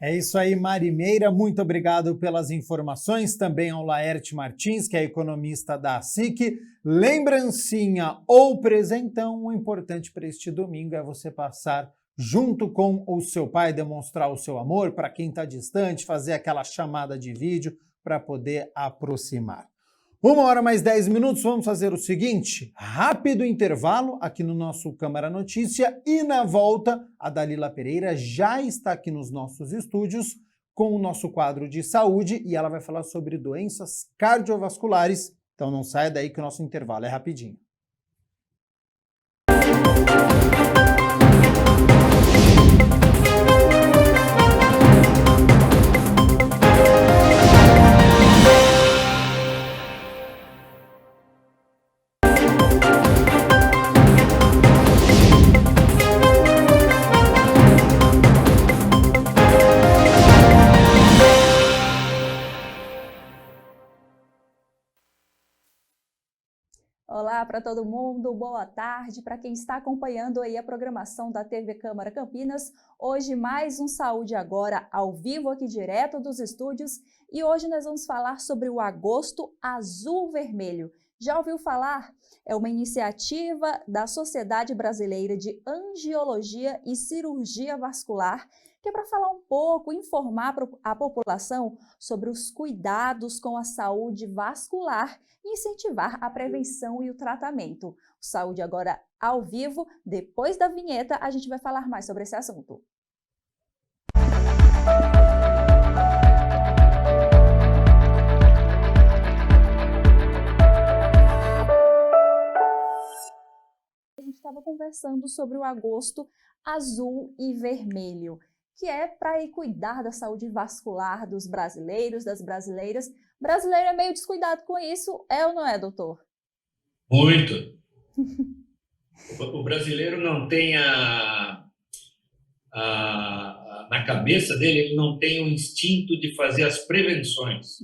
É isso aí, Marimeira, muito obrigado pelas informações, também ao Laerte Martins, que é economista da SIC. Lembrancinha ou presentão, o importante para este domingo é você passar junto com o seu pai, demonstrar o seu amor para quem está distante, fazer aquela chamada de vídeo para poder aproximar. 1h mais 10 minutos, vamos fazer o seguinte, rápido intervalo aqui no nosso Câmara Notícia e na volta a Dalila Pereira já está aqui nos nossos estúdios com o nosso quadro de saúde e ela vai falar sobre doenças cardiovasculares, então não saia daí que o nosso intervalo é rapidinho. Olá para todo mundo, boa tarde para quem está acompanhando aí a programação da TV Câmara Campinas. Hoje mais um Saúde Agora ao vivo aqui direto dos estúdios e hoje nós vamos falar sobre o Agosto Azul Vermelho. Já ouviu falar? É uma iniciativa da Sociedade Brasileira de Angiologia e Cirurgia Vascular, que é para falar um pouco, informar a população sobre os cuidados com a saúde vascular e incentivar a prevenção e o tratamento. O Saúde Agora ao vivo, depois da vinheta, a gente vai falar mais sobre esse assunto. A gente estava conversando sobre o Agosto Azul e Vermelho, que é para ir cuidar da saúde vascular dos brasileiros, das brasileiras. O brasileiro é meio descuidado com isso, é ou não é, doutor? Muito. O brasileiro não tem na cabeça dele, ele não tem o instinto de fazer as prevenções.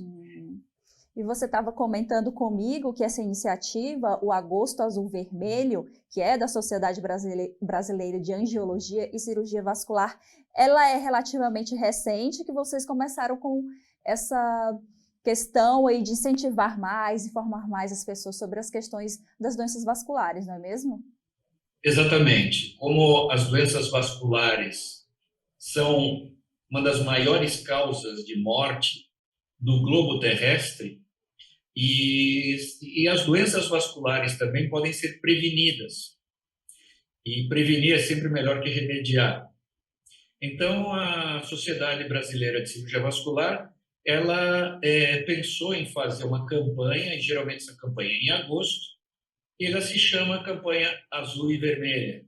E você estava comentando comigo que essa iniciativa, o Agosto Azul Vermelho, que é da Sociedade Brasileira de Angiologia e Cirurgia Vascular, ela é relativamente recente, que vocês começaram com essa questão aí de incentivar mais, informar mais as pessoas sobre as questões das doenças vasculares, não é mesmo? Exatamente. Como as doenças vasculares são uma das maiores causas de morte do globo terrestre, e as doenças vasculares também podem ser prevenidas. E prevenir é sempre melhor que remediar. Então, a Sociedade Brasileira de Cirurgia Vascular, ela pensou em fazer uma campanha, e geralmente essa campanha é em agosto, e ela se chama Campanha Azul e Vermelha,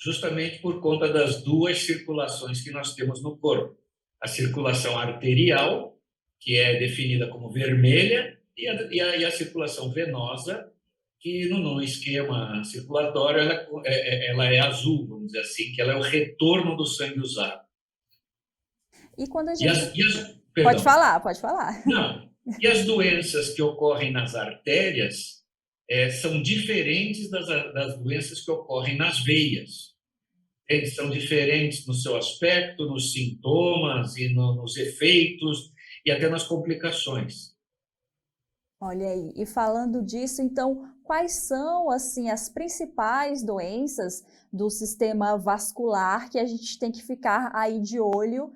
justamente por conta das duas circulações que nós temos no corpo. A circulação arterial, que é definida como vermelha, e a circulação venosa, que no esquema circulatório ela é azul, vamos dizer assim, que ela é o retorno do sangue usado. E quando a gente... Perdão. Pode falar. Não, e as doenças que ocorrem nas artérias são diferentes das doenças que ocorrem nas veias. Eles são diferentes no seu aspecto, nos sintomas e nos efeitos e até nas complicações. Olha aí, e falando disso, então, quais são, assim, as principais doenças do sistema vascular que a gente tem que ficar aí de olho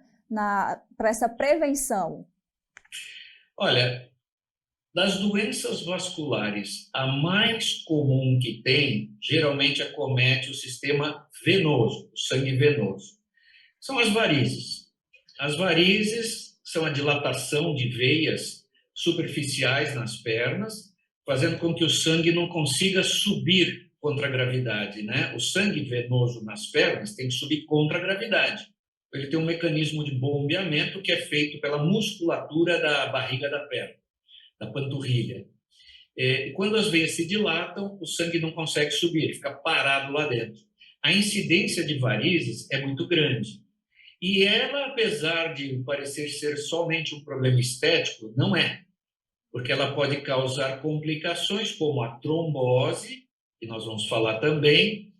para essa prevenção? Olha, das doenças vasculares, a mais comum que tem, geralmente acomete o sistema venoso, o sangue venoso. São as varizes. As varizes são a dilatação de veias superficiais nas pernas, fazendo com que o sangue não consiga subir contra a gravidade, né? O sangue venoso nas pernas tem que subir contra a gravidade. Ele tem um mecanismo de bombeamento que é feito pela musculatura da barriga da perna, da panturrilha. E quando as veias se dilatam, o sangue não consegue subir, ele fica parado lá dentro. A incidência de varizes é muito grande. E ela, apesar de parecer ser somente um problema estético, não é. Porque ela pode causar complicações como a trombose, que nós vamos falar também,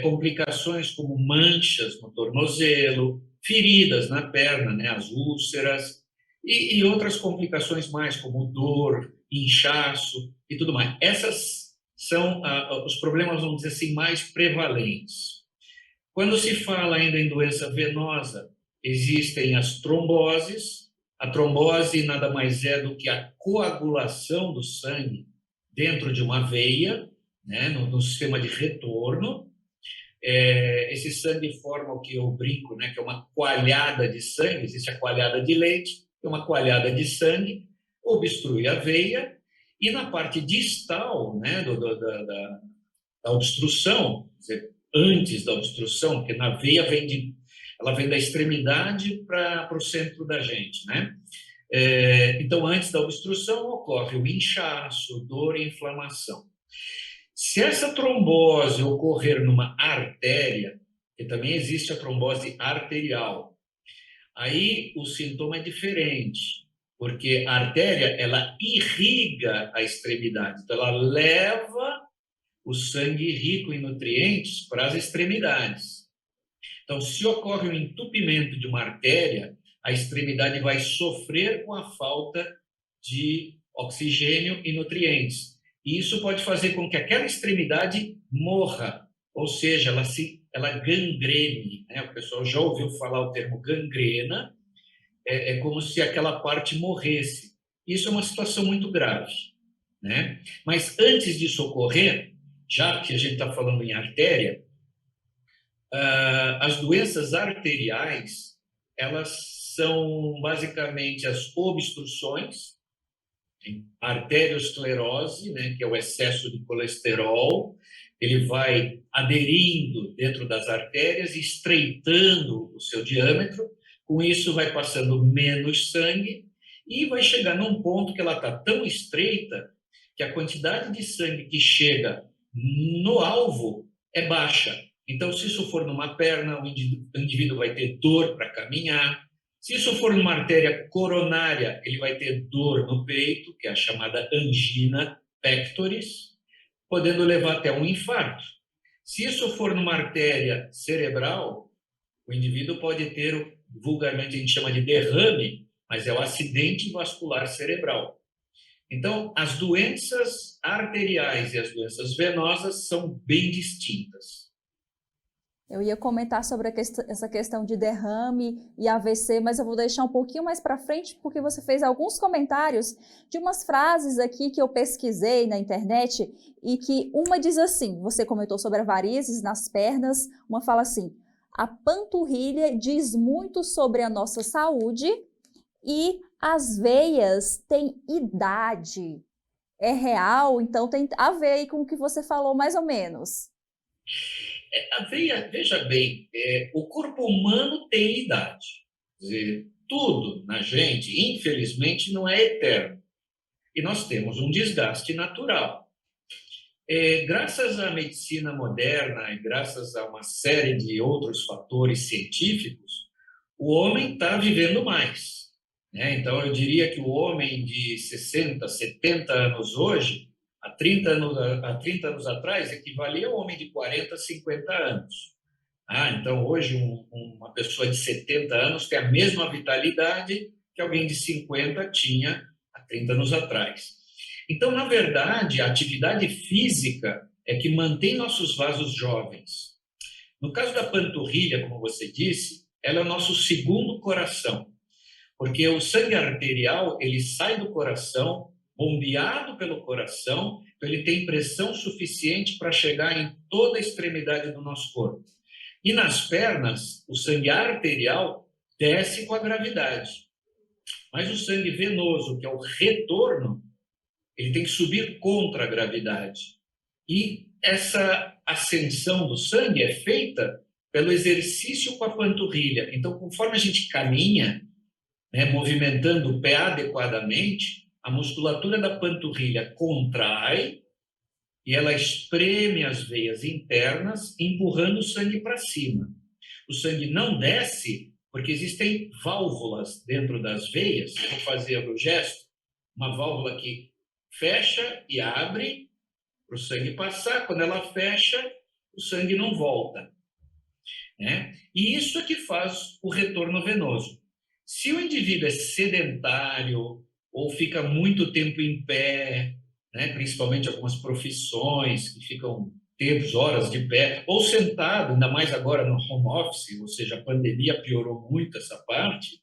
complicações como manchas no tornozelo, feridas na perna, né, as úlceras, e outras complicações mais, como dor, inchaço e tudo mais. Essas são os problemas, vamos dizer assim, mais prevalentes. Quando se fala ainda em doença venosa, existem as tromboses. A trombose nada mais é do que a coagulação do sangue dentro de uma veia, né, no sistema de retorno. Esse sangue forma o que eu brinco, né, que é uma coalhada de sangue. Existe a coalhada de leite, é uma coalhada de sangue, obstrui a veia, e na parte distal, né, da obstrução, quer dizer, antes da obstrução, porque na veia ela vem da extremidade para o centro da gente, né? Então, antes da obstrução, ocorre o inchaço, dor e inflamação. Se essa trombose ocorrer numa artéria, que também existe a trombose arterial, aí o sintoma é diferente. porque a artéria, ela irriga a extremidade, então ela leva o sangue rico em nutrientes para as extremidades. Então, se ocorre um entupimento de uma artéria, a extremidade vai sofrer com a falta de oxigênio e nutrientes. E isso pode fazer com que aquela extremidade morra, ou seja, ela gangrene, né? O pessoal já ouviu falar o termo gangrena, é como se aquela parte morresse. Isso é uma situação muito grave, né? Mas antes disso ocorrer, já que a gente está falando em artéria, as doenças arteriais, elas são basicamente as obstruções, a arteriosclerose, né, que é o excesso de colesterol, ele vai aderindo dentro das artérias, estreitando o seu diâmetro, com isso vai passando menos sangue e vai chegar num ponto que ela está tão estreita que a quantidade de sangue que chega no alvo é baixa. Então, se isso for numa perna, o indivíduo vai ter dor para caminhar. Se isso for numa artéria coronária, ele vai ter dor no peito, que é a chamada angina pectoris, podendo levar até um infarto. Se isso for numa artéria cerebral, o indivíduo pode ter, vulgarmente a gente chama de derrame, mas é o acidente vascular cerebral. Então, as doenças arteriais e as doenças venosas são bem distintas. Eu ia comentar sobre essa questão de derrame e AVC, mas eu vou deixar um pouquinho mais para frente, porque você fez alguns comentários de umas frases aqui que eu pesquisei na internet e que uma diz assim, você comentou sobre varizes nas pernas, uma fala assim, a panturrilha diz muito sobre a nossa saúde e as veias têm idade. É real? Então tem a ver aí com o que você falou mais ou menos. A veia, veja bem, o corpo humano tem idade. Quer dizer, tudo na gente, infelizmente, não é eterno. E nós temos um desgaste natural. Graças à medicina moderna e graças a uma série de outros fatores científicos, o homem está vivendo mais, né? Então, eu diria que o homem de 60, 70 anos hoje, há 30 anos atrás, equivalia ao homem de 40, 50 anos. Então, hoje, uma pessoa de 70 anos tem a mesma vitalidade que alguém de 50 tinha há 30 anos atrás. Então, na verdade, a atividade física é que mantém nossos vasos jovens. No caso da panturrilha, como você disse, ela é o nosso segundo coração, porque o sangue arterial, ele sai do coração, bombeado pelo coração, então ele tem pressão suficiente para chegar em toda a extremidade do nosso corpo. E nas pernas, o sangue arterial desce com a gravidade. Mas o sangue venoso, que é o retorno, ele tem que subir contra a gravidade. E essa ascensão do sangue é feita pelo exercício com a panturrilha. Então, conforme a gente caminha, né, movimentando o pé adequadamente, a musculatura da panturrilha contrai e ela espreme as veias internas, empurrando o sangue para cima. O sangue não desce porque existem válvulas dentro das veias. Vou fazer o gesto, uma válvula que fecha e abre para o sangue passar. Quando ela fecha, o sangue não volta, né? E isso é que faz o retorno venoso. Se o indivíduo é sedentário ou fica muito tempo em pé, né, principalmente algumas profissões que ficam tempos, horas de pé, ou sentado, ainda mais agora no home office, ou seja, a pandemia piorou muito essa parte,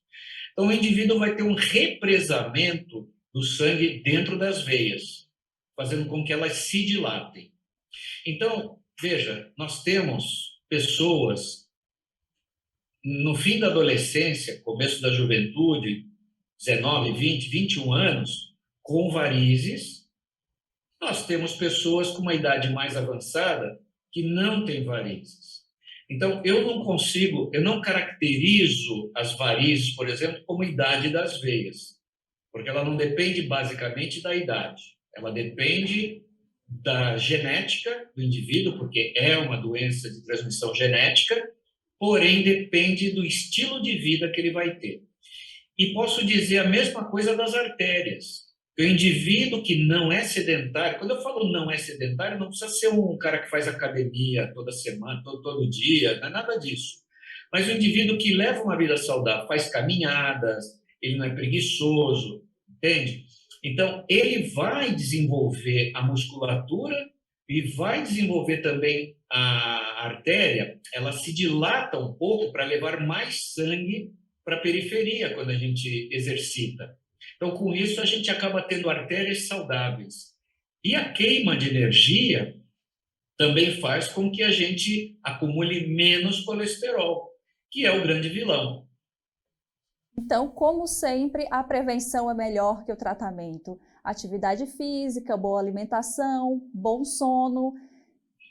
então o indivíduo vai ter um represamento do sangue dentro das veias, fazendo com que elas se dilatem. Então, veja, nós temos pessoas no fim da adolescência, começo da juventude, 19, 20, 21 anos, com varizes. Nós temos pessoas com uma idade mais avançada que não têm varizes. Então, eu não caracterizo as varizes, por exemplo, como idade das veias, porque ela não depende basicamente da idade. Ela depende da genética do indivíduo, porque é uma doença de transmissão genética, porém depende do estilo de vida que ele vai ter. E posso dizer a mesma coisa das artérias. O indivíduo que não é sedentário, quando eu falo não é sedentário, não precisa ser um cara que faz academia toda semana, todo dia, não é nada disso. Mas o indivíduo que leva uma vida saudável, faz caminhadas, ele não é preguiçoso, entende? Então, ele vai desenvolver a musculatura e vai desenvolver também a artéria, ela se dilata um pouco para levar mais sangue para a periferia quando a gente exercita. Então, com isso, a gente acaba tendo artérias saudáveis. E a queima de energia também faz com que a gente acumule menos colesterol, que é o grande vilão. Então, como sempre, a prevenção é melhor que o tratamento. Atividade física, boa alimentação, bom sono.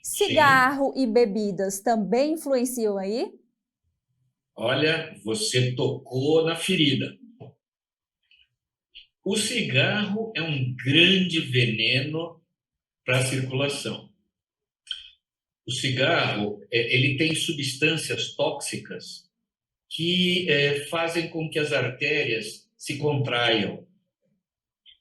Cigarro e bebidas também influenciam aí? Olha, você tocou na ferida. O cigarro é um grande veneno para a circulação. O cigarro, ele tem substâncias tóxicas que fazem com que as artérias se contraiam.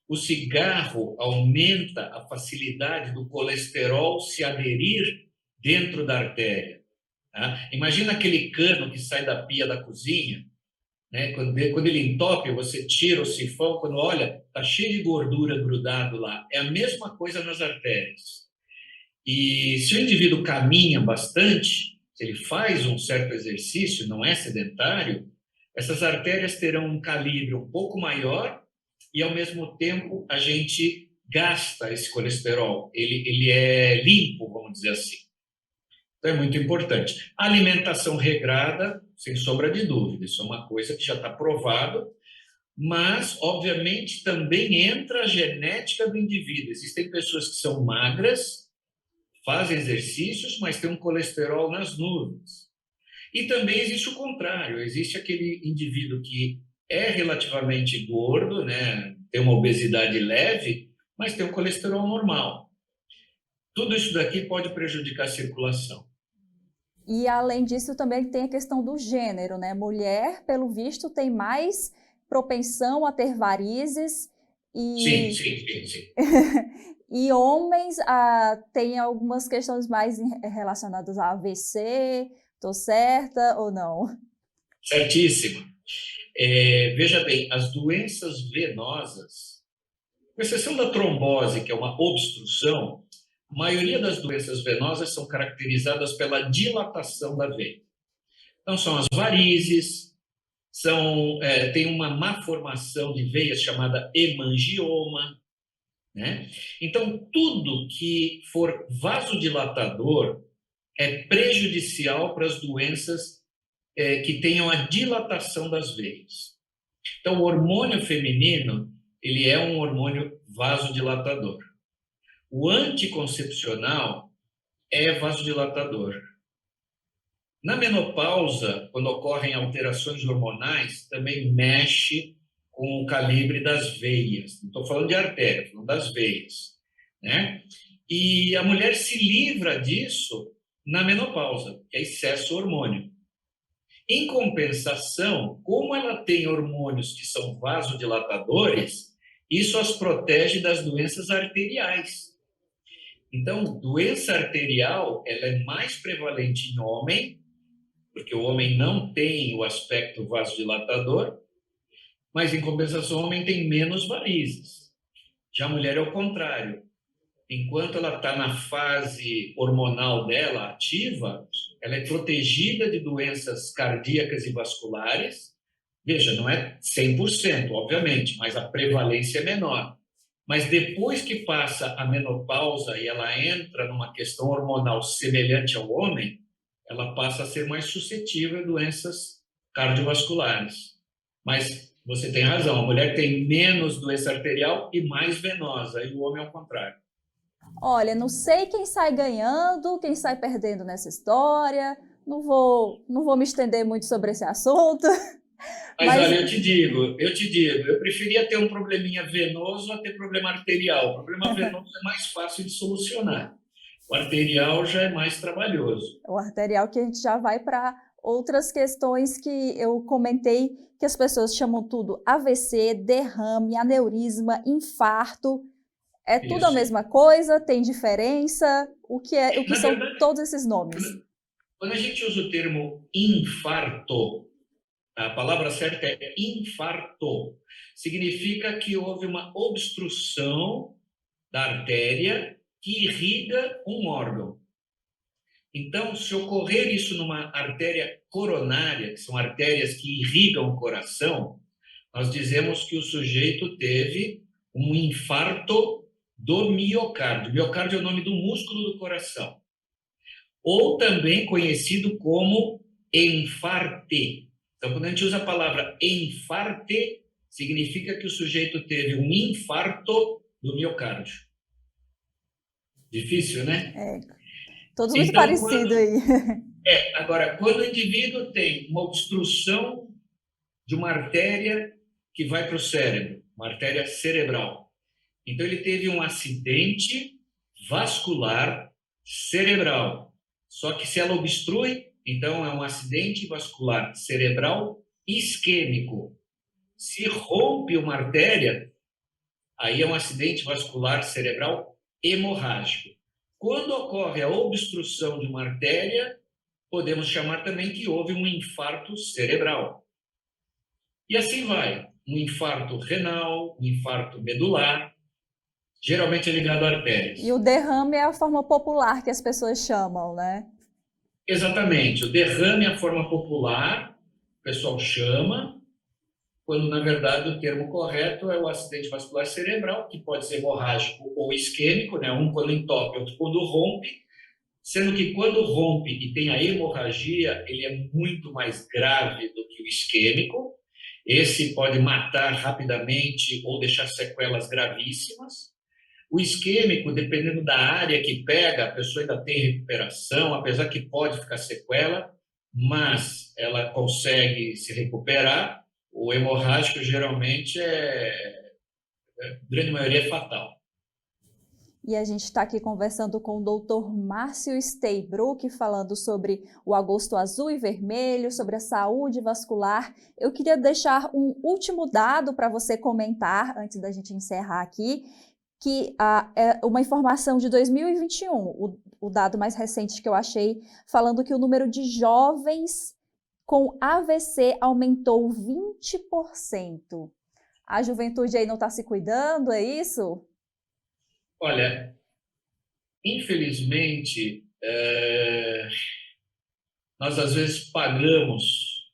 O cigarro aumenta a facilidade do colesterol se aderir dentro da artéria. Tá? Imagina aquele cano que sai da pia da cozinha, né? Quando ele entope, você tira o sifão, quando olha, está cheio de gordura grudado lá. É a mesma coisa nas artérias. E se o indivíduo caminha bastante, se ele faz um certo exercício, não é sedentário, essas artérias terão um calibre um pouco maior e, ao mesmo tempo, a gente gasta esse colesterol. Ele é limpo, vamos dizer assim. Então, é muito importante. A alimentação regrada, sem sombra de dúvida, isso é uma coisa que já está provado, mas, obviamente, também entra a genética do indivíduo. Existem pessoas que são magras, fazem exercícios, mas têm um colesterol nas nuvens. E também existe o contrário, existe aquele indivíduo que é relativamente gordo, né, tem uma obesidade leve, mas tem um colesterol normal. Tudo isso daqui pode prejudicar a circulação. E, além disso, também tem a questão do gênero, né? Mulher, pelo visto, tem mais propensão a ter varizes e... Sim. E homens têm algumas questões mais relacionadas a AVC. Estou certa ou não? Certíssimo. Veja bem, as doenças venosas, com exceção da trombose, que é uma obstrução, a maioria das doenças venosas são caracterizadas pela dilatação da veia. Então, são as varizes, tem uma má formação de veias chamada hemangioma, né? Então, tudo que for vasodilatador é prejudicial para as doenças que tenham a dilatação das veias. Então, o hormônio feminino, ele é um hormônio vasodilatador. O anticoncepcional é vasodilatador. Na menopausa, quando ocorrem alterações hormonais, também mexe com o calibre das veias. Não estou falando de artéria, estou falando das veias, né? E a mulher se livra disso na menopausa, que é excesso hormônio. Em compensação, como ela tem hormônios que são vasodilatadores, isso as protege das doenças arteriais. Então, doença arterial, ela é mais prevalente em homem, porque o homem não tem o aspecto vasodilatador, mas, em compensação, o homem tem menos varizes. Já a mulher é o contrário. Enquanto ela está na fase hormonal dela, ativa, ela é protegida de doenças cardíacas e vasculares. Veja, não é 100%, obviamente, mas a prevalência é menor. Mas depois que passa a menopausa e ela entra numa questão hormonal semelhante ao homem, ela passa a ser mais suscetível a doenças cardiovasculares. Mas você tem razão, a mulher tem menos doença arterial e mais venosa, e o homem é o contrário. Olha, não sei quem sai ganhando, quem sai perdendo nessa história. Não vou me estender muito sobre esse assunto. Mas olha, eu te digo, eu preferia ter um probleminha venoso a ter problema arterial. O problema venoso é mais fácil de solucionar. O arterial já é mais trabalhoso. O arterial que a gente já vai para outras questões que eu comentei, que as pessoas chamam tudo AVC, derrame, aneurisma, infarto. É tudo a Isso. mesma coisa? Tem diferença? O que Na são verdade, todos esses nomes? quando a gente usa o termo infarto, a palavra certa é infarto. Significa que houve uma obstrução da artéria que irriga um órgão. Então, se ocorrer isso numa artéria coronária, que são artérias que irrigam o coração, nós dizemos que o sujeito teve um infarto do miocárdio. Miocárdio é o nome do músculo do coração. Ou também conhecido como enfarte. Então, quando a gente usa a palavra enfarte, significa que o sujeito teve um infarto do miocárdio. Difícil, né? Todos muito parecidos aí. Agora, quando o indivíduo tem uma obstrução de uma artéria que vai para o cérebro, uma artéria cerebral, então ele teve um acidente vascular cerebral. Só que se ela obstrui, então é um acidente vascular cerebral isquêmico. Se rompe uma artéria, aí é um acidente vascular cerebral hemorrágico. Quando ocorre a obstrução de uma artéria, podemos chamar também que houve um infarto cerebral. E assim vai. Um infarto renal, um infarto medular, geralmente é ligado a artérias. E o derrame é a forma popular que as pessoas chamam, né? Exatamente. O derrame é a forma popular, o pessoal chama, quando na verdade o termo correto é o acidente vascular cerebral, que pode ser hemorrágico ou isquêmico, né? Um quando entope, outro quando rompe, sendo que quando rompe e tem a hemorragia, ele é muito mais grave do que o isquêmico. Esse pode matar rapidamente ou deixar sequelas gravíssimas. O isquêmico, dependendo da área que pega, a pessoa ainda tem recuperação, apesar que pode ficar sequela, mas ela consegue se recuperar. O hemorrágico, geralmente, a grande maioria é fatal. E a gente está aqui conversando com o Dr. Márcio Steinbruch, falando sobre o agosto azul e vermelho, sobre a saúde vascular. Eu queria deixar um último dado para você comentar, antes da gente encerrar aqui, que é uma informação de 2021, o dado mais recente que eu achei, falando que o número de jovens com AVC aumentou 20%. A juventude aí não está se cuidando, é isso? Olha, infelizmente, nós às vezes pagamos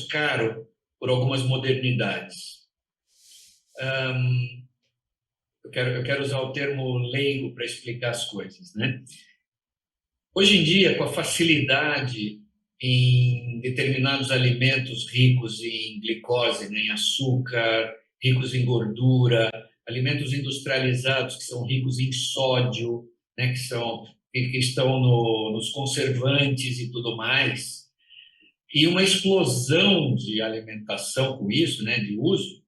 caro por algumas modernidades. Eu quero usar o termo leigo para explicar as coisas, né? Hoje em dia, com a facilidade em determinados alimentos ricos em glicose, né, em açúcar, ricos em gordura, alimentos industrializados que são ricos em sódio, né, que estão nos conservantes e tudo mais, e uma explosão de alimentação com isso, né, de uso,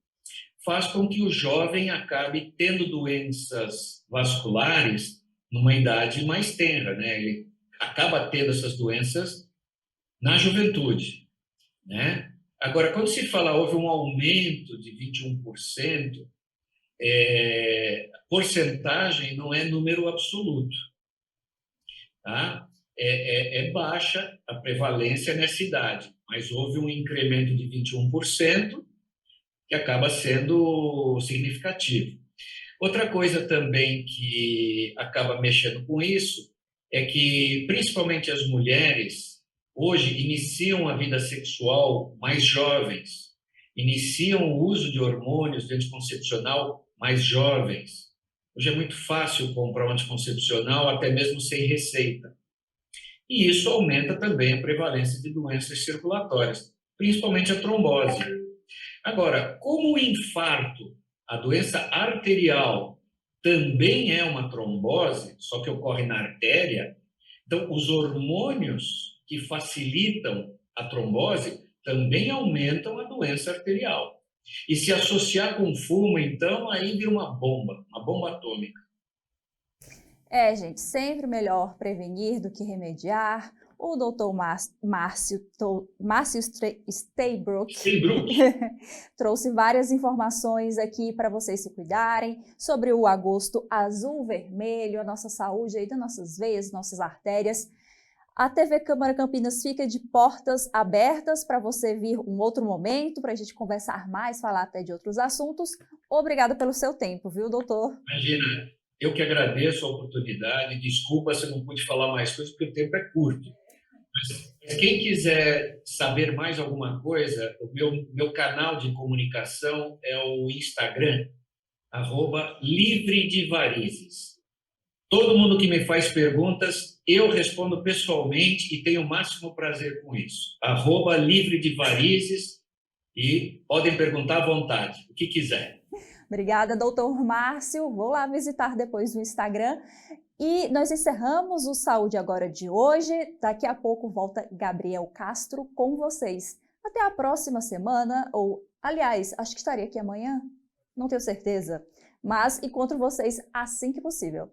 faz com que o jovem acabe tendo doenças vasculares numa idade mais tenra, né? Ele acaba tendo essas doenças na juventude, né? Agora, quando se fala houve um aumento de 21%, porcentagem não é número absoluto, tá? É baixa a prevalência nessa idade, mas houve um incremento de 21%, que acaba sendo significativo. Outra coisa também que acaba mexendo com isso é que, principalmente as mulheres, hoje iniciam a vida sexual mais jovens, iniciam o uso de hormônios de anticoncepcional mais jovens. Hoje é muito fácil comprar um anticoncepcional, até mesmo sem receita. E isso aumenta também a prevalência de doenças circulatórias, principalmente a trombose. Agora, como o infarto, a doença arterial, também é uma trombose, só que ocorre na artéria, então os hormônios que facilitam a trombose também aumentam a doença arterial. E se associar com fumo, então, aí vira uma bomba atômica. Gente, sempre melhor prevenir do que remediar. o doutor Márcio Staybrook trouxe várias informações aqui para vocês se cuidarem sobre o agosto azul-vermelho, a nossa saúde aí das nossas veias, nossas artérias. A TV Câmara Campinas fica de portas abertas para você vir um outro momento, para a gente conversar mais, falar até de outros assuntos. Obrigada pelo seu tempo, viu, doutor? Imagina, eu que agradeço a oportunidade. Desculpa se eu não pude falar mais coisas, porque o tempo é curto. Mas quem quiser saber mais alguma coisa, o meu canal de comunicação é o Instagram, @livredevarizes. Todo mundo que me faz perguntas, eu respondo pessoalmente e tenho o máximo prazer com isso. @livredevarizes, e podem perguntar à vontade, o que quiser. Obrigada, doutor Márcio. Vou lá visitar depois no Instagram. E nós encerramos o Saúde Agora de hoje. Daqui a pouco volta Gabriel Castro com vocês. Até a próxima semana, ou, aliás, acho que estarei aqui amanhã, não tenho certeza. Mas encontro vocês assim que possível.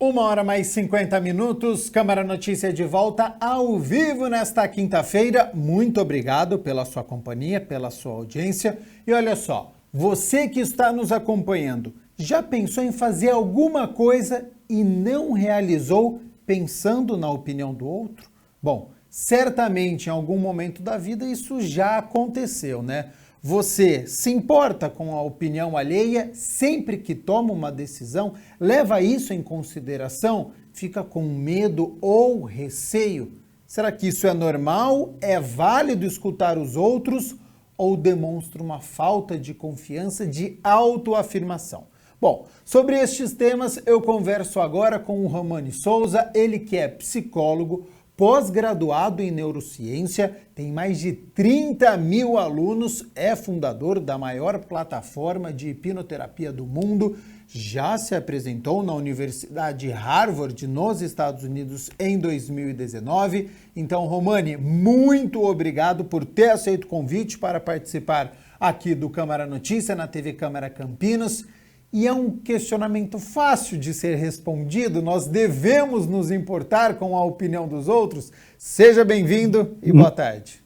Uma hora mais 50 minutos, Câmara Notícia de volta ao vivo nesta quinta-feira. Muito obrigado pela sua companhia, pela sua audiência. E olha só, você que está nos acompanhando, já pensou em fazer alguma coisa e não realizou pensando na opinião do outro? Bom, certamente em algum momento da vida isso já aconteceu, né? Você se importa com a opinião alheia sempre que toma uma decisão? Leva isso em consideração? Fica com medo ou receio? Será que isso é normal? É válido escutar os outros? Ou demonstra uma falta de confiança, de autoafirmação? Bom, sobre estes temas eu converso agora com o Romani Souza, ele que é psicólogo, pós-graduado em neurociência, tem mais de 30 mil alunos, é fundador da maior plataforma de hipnoterapia do mundo, já se apresentou na Universidade Harvard, nos Estados Unidos, em 2019. Então, Romani, muito obrigado por ter aceito o convite para participar aqui do Câmara Notícia, na TV Câmara Campinas. E é um questionamento fácil de ser respondido, nós devemos nos importar com a opinião dos outros? Seja bem-vindo e boa tarde.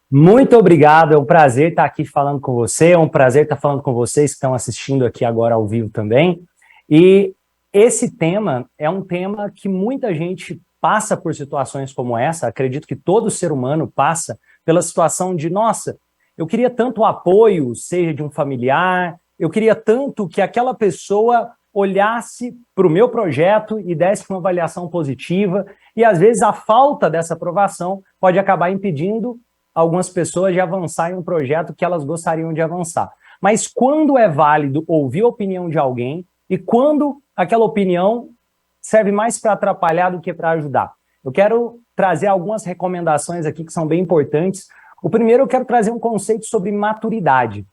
Muito obrigado, é um prazer estar aqui falando com você, é um prazer estar falando com vocês que estão assistindo aqui agora ao vivo também. E esse tema é um tema que muita gente passa por situações como essa, acredito que todo ser humano passa pela situação de, nossa, eu queria tanto apoio, seja de um familiar, eu queria tanto que aquela pessoa olhasse para o meu projeto e desse uma avaliação positiva, e às vezes a falta dessa aprovação pode acabar impedindo algumas pessoas de avançar em um projeto que elas gostariam de avançar. Mas quando é válido ouvir a opinião de alguém e quando aquela opinião serve mais para atrapalhar do que para ajudar? Eu quero trazer algumas recomendações aqui que são bem importantes. O primeiro, eu quero trazer um conceito sobre maturidade.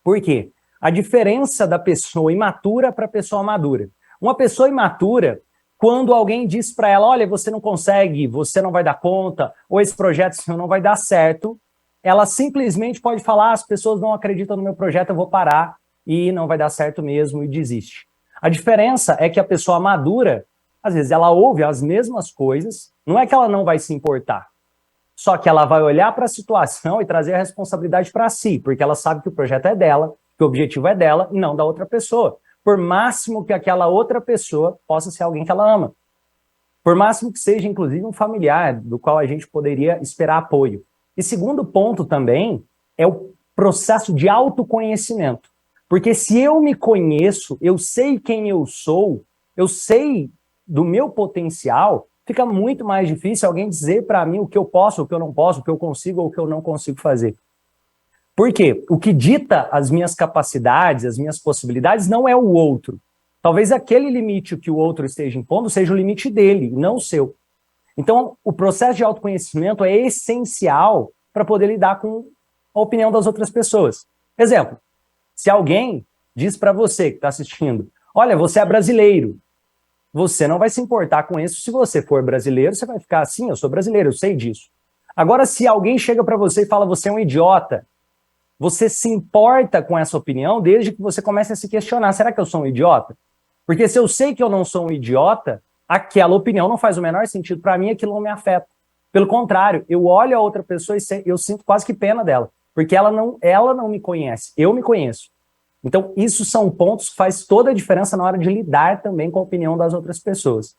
Por quê? A diferença da pessoa imatura para a pessoa madura. Uma pessoa imatura, quando alguém diz para ela, olha, você não consegue, você não vai dar conta, ou esse projeto seu não vai dar certo, ela simplesmente pode falar, as pessoas não acreditam no meu projeto, eu vou parar, e não vai dar certo mesmo, e desiste. A diferença é que a pessoa madura, às vezes ela ouve as mesmas coisas, não é que ela não vai se importar, só que ela vai olhar para a situação e trazer a responsabilidade para si, porque ela sabe que o projeto é dela, que o objetivo é dela e não da outra pessoa. Por máximo que aquela outra pessoa possa ser alguém que ela ama. Por máximo que seja, inclusive, um familiar do qual a gente poderia esperar apoio. E segundo ponto também é o processo de autoconhecimento. Porque se eu me conheço, eu sei quem eu sou, eu sei do meu potencial, fica muito mais difícil alguém dizer para mim o que eu posso, o que eu não posso, o que eu consigo ou o que eu não consigo fazer. Por quê? O que dita as minhas capacidades, as minhas possibilidades, não é o outro. Talvez aquele limite que o outro esteja impondo seja o limite dele, não o seu. Então, o processo de autoconhecimento é essencial para poder lidar com a opinião das outras pessoas. Exemplo, se alguém diz para você que está assistindo, olha, você é brasileiro, você não vai se importar com isso. Se você for brasileiro, você vai ficar assim, eu sou brasileiro, eu sei disso. Agora, se alguém chega para você e fala, você é um idiota, você se importa com essa opinião desde que você comece a se questionar, será que eu sou um idiota? Porque se eu sei que eu não sou um idiota, aquela opinião não faz o menor sentido para mim, aquilo não me afeta. Pelo contrário, eu olho a outra pessoa e eu sinto quase que pena dela, porque ela não me conhece, eu me conheço. Então, isso são pontos que faz toda a diferença na hora de lidar também com a opinião das outras pessoas.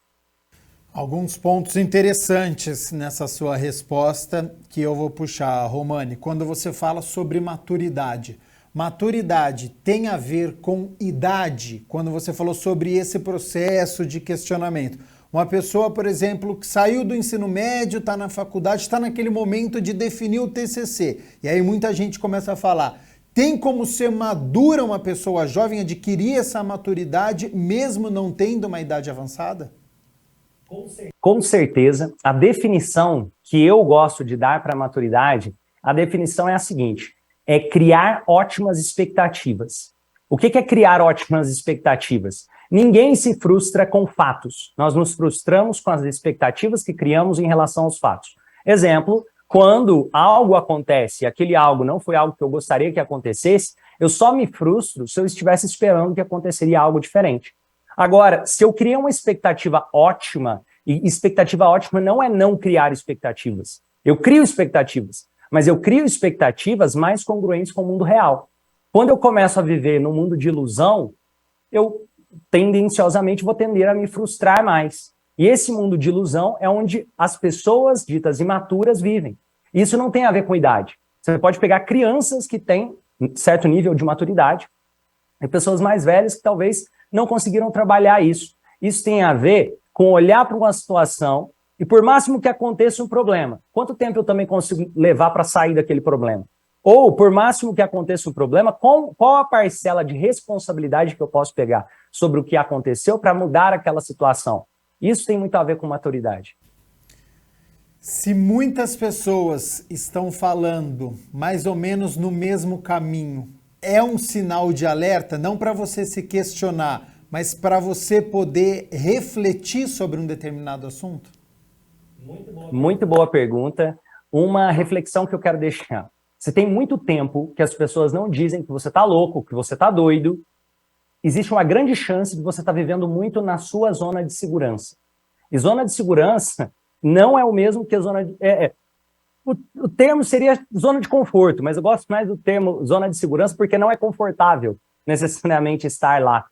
Alguns pontos interessantes nessa sua resposta que eu vou puxar, Romani. Quando você fala sobre maturidade, maturidade tem a ver com idade? Quando você falou sobre esse processo de questionamento. Uma pessoa, por exemplo, que saiu do ensino médio, está na faculdade, está naquele momento de definir o TCC. E aí muita gente começa a falar, tem como ser madura uma pessoa jovem, adquirir essa maturidade, mesmo não tendo uma idade avançada? Com certeza, a definição que eu gosto de dar para a maturidade, a definição é a seguinte, é criar ótimas expectativas. O que é criar ótimas expectativas? Ninguém se frustra com fatos. Nós nos frustramos com as expectativas que criamos em relação aos fatos. Exemplo, quando algo acontece, aquele algo não foi algo que eu gostaria que acontecesse, eu só me frustro se eu estivesse esperando que aconteceria algo diferente. Agora, se eu criei uma expectativa ótima, e expectativa ótima não é não criar expectativas. Eu crio expectativas, mas eu crio expectativas mais congruentes com o mundo real. Quando eu começo a viver no mundo de ilusão, eu tendenciosamente vou tender a me frustrar mais. E esse mundo de ilusão é onde as pessoas ditas imaturas vivem. Isso não tem a ver com idade. Você pode pegar crianças que têm certo nível de maturidade e pessoas mais velhas que talvez não conseguiram trabalhar isso. Isso tem a ver com olhar para uma situação e por máximo que aconteça um problema, quanto tempo eu também consigo levar para sair daquele problema? Ou, por máximo que aconteça um problema, qual a parcela de responsabilidade que eu posso pegar sobre o que aconteceu para mudar aquela situação? Isso tem muito a ver com maturidade. Se muitas pessoas estão falando mais ou menos no mesmo caminho, é um sinal de alerta, não para você se questionar, mas para você poder refletir sobre um determinado assunto? Muito boa pergunta. Uma reflexão que eu quero deixar. Se tem muito tempo que as pessoas não dizem que você está louco, que você está doido, existe uma grande chance de você estar vivendo muito na sua zona de segurança. E zona de segurança não é o mesmo que a zona de... O termo seria zona de conforto, mas eu gosto mais do termo zona de segurança porque não é confortável necessariamente estar lá.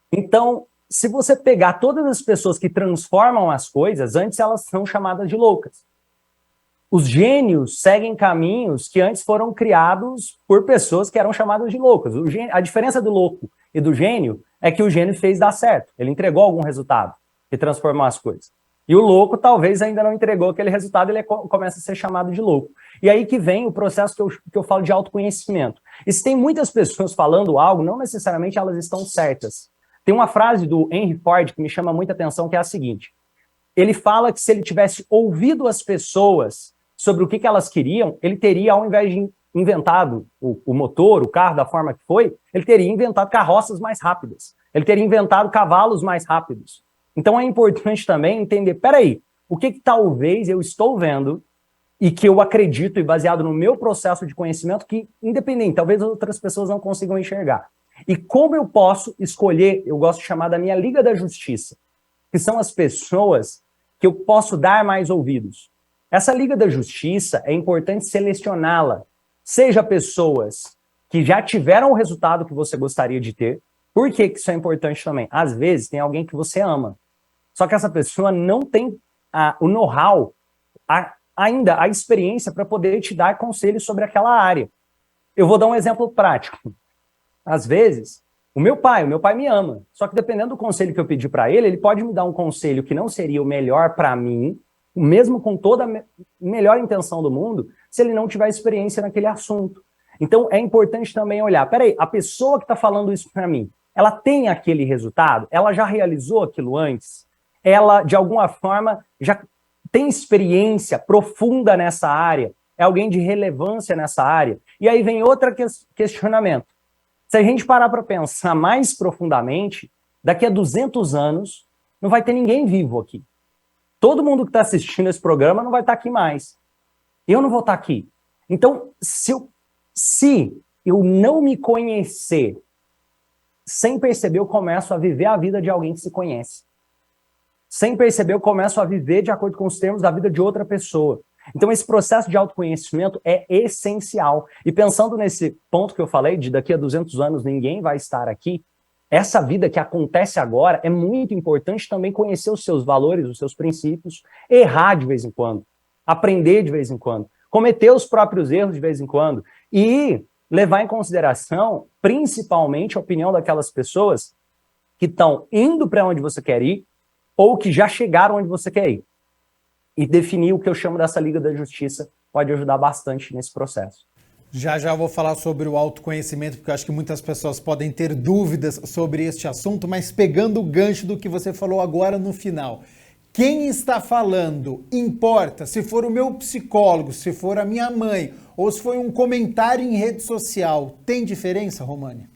Então, se você pegar todas as pessoas que transformam as coisas, antes elas são chamadas de loucas. Os gênios seguem caminhos que antes foram criados por pessoas que eram chamadas de loucas. A diferença do louco e do gênio é que o gênio fez dar certo. Ele entregou algum resultado e transformou as coisas. E o louco talvez ainda não entregou aquele resultado, ele começa a ser chamado de louco. E aí que vem o processo que eu falo de autoconhecimento. E se tem muitas pessoas falando algo, não necessariamente elas estão certas. Tem uma frase do Henry Ford que me chama muita atenção, que é a seguinte. Ele fala que se ele tivesse ouvido as pessoas sobre o que elas queriam, ele teria, ao invés de inventado o motor, o carro da forma que foi, ele teria inventado carroças mais rápidas. Ele teria inventado cavalos mais rápidos. Então é importante também entender, peraí, o que talvez eu estou vendo e que eu acredito, e baseado no meu processo de conhecimento, que independente, talvez outras pessoas não consigam enxergar. E como eu posso escolher, eu gosto de chamar da minha Liga da Justiça, que são as pessoas que eu posso dar mais ouvidos. Essa Liga da Justiça é importante selecioná-la, seja pessoas que já tiveram o resultado que você gostaria de ter. Por que isso é importante também? Às vezes tem alguém que você ama, só que essa pessoa não tem o know-how, ainda a experiência para poder te dar conselhos sobre aquela área. Eu vou dar um exemplo prático. Às vezes, o meu pai me ama, só que dependendo do conselho que eu pedir para ele, ele pode me dar um conselho que não seria o melhor para mim, mesmo com toda a melhor intenção do mundo, se ele não tiver experiência naquele assunto. Então, é importante também olhar, peraí, a pessoa que está falando isso para mim, ela tem aquele resultado? Ela já realizou aquilo antes? Ela, de alguma forma, já tem experiência profunda nessa área, é alguém de relevância nessa área. E aí vem outro questionamento. Se a gente parar para pensar mais profundamente, daqui a 200 anos, não vai ter ninguém vivo aqui. Todo mundo que está assistindo esse programa não vai estar aqui mais. Eu não vou estar aqui. Então, se eu não me conhecer, sem perceber, eu começo a viver a vida de alguém que se conhece. Sem perceber, eu começo a viver de acordo com os termos da vida de outra pessoa. Então, esse processo de autoconhecimento é essencial. E pensando nesse ponto que eu falei, de daqui a 200 anos ninguém vai estar aqui, essa vida que acontece agora é muito importante também conhecer os seus valores, os seus princípios, errar de vez em quando, aprender de vez em quando, cometer os próprios erros de vez em quando e levar em consideração, principalmente, a opinião daquelas pessoas que estão indo para onde você quer ir ou que já chegaram onde você quer ir. E definir o que eu chamo dessa Liga da Justiça pode ajudar bastante nesse processo. Já já vou falar sobre o autoconhecimento, porque eu acho que muitas pessoas podem ter dúvidas sobre este assunto, mas pegando o gancho do que você falou agora no final. Quem está falando importa se for o meu psicólogo, se for a minha mãe, ou se foi um comentário em rede social. Tem diferença, România?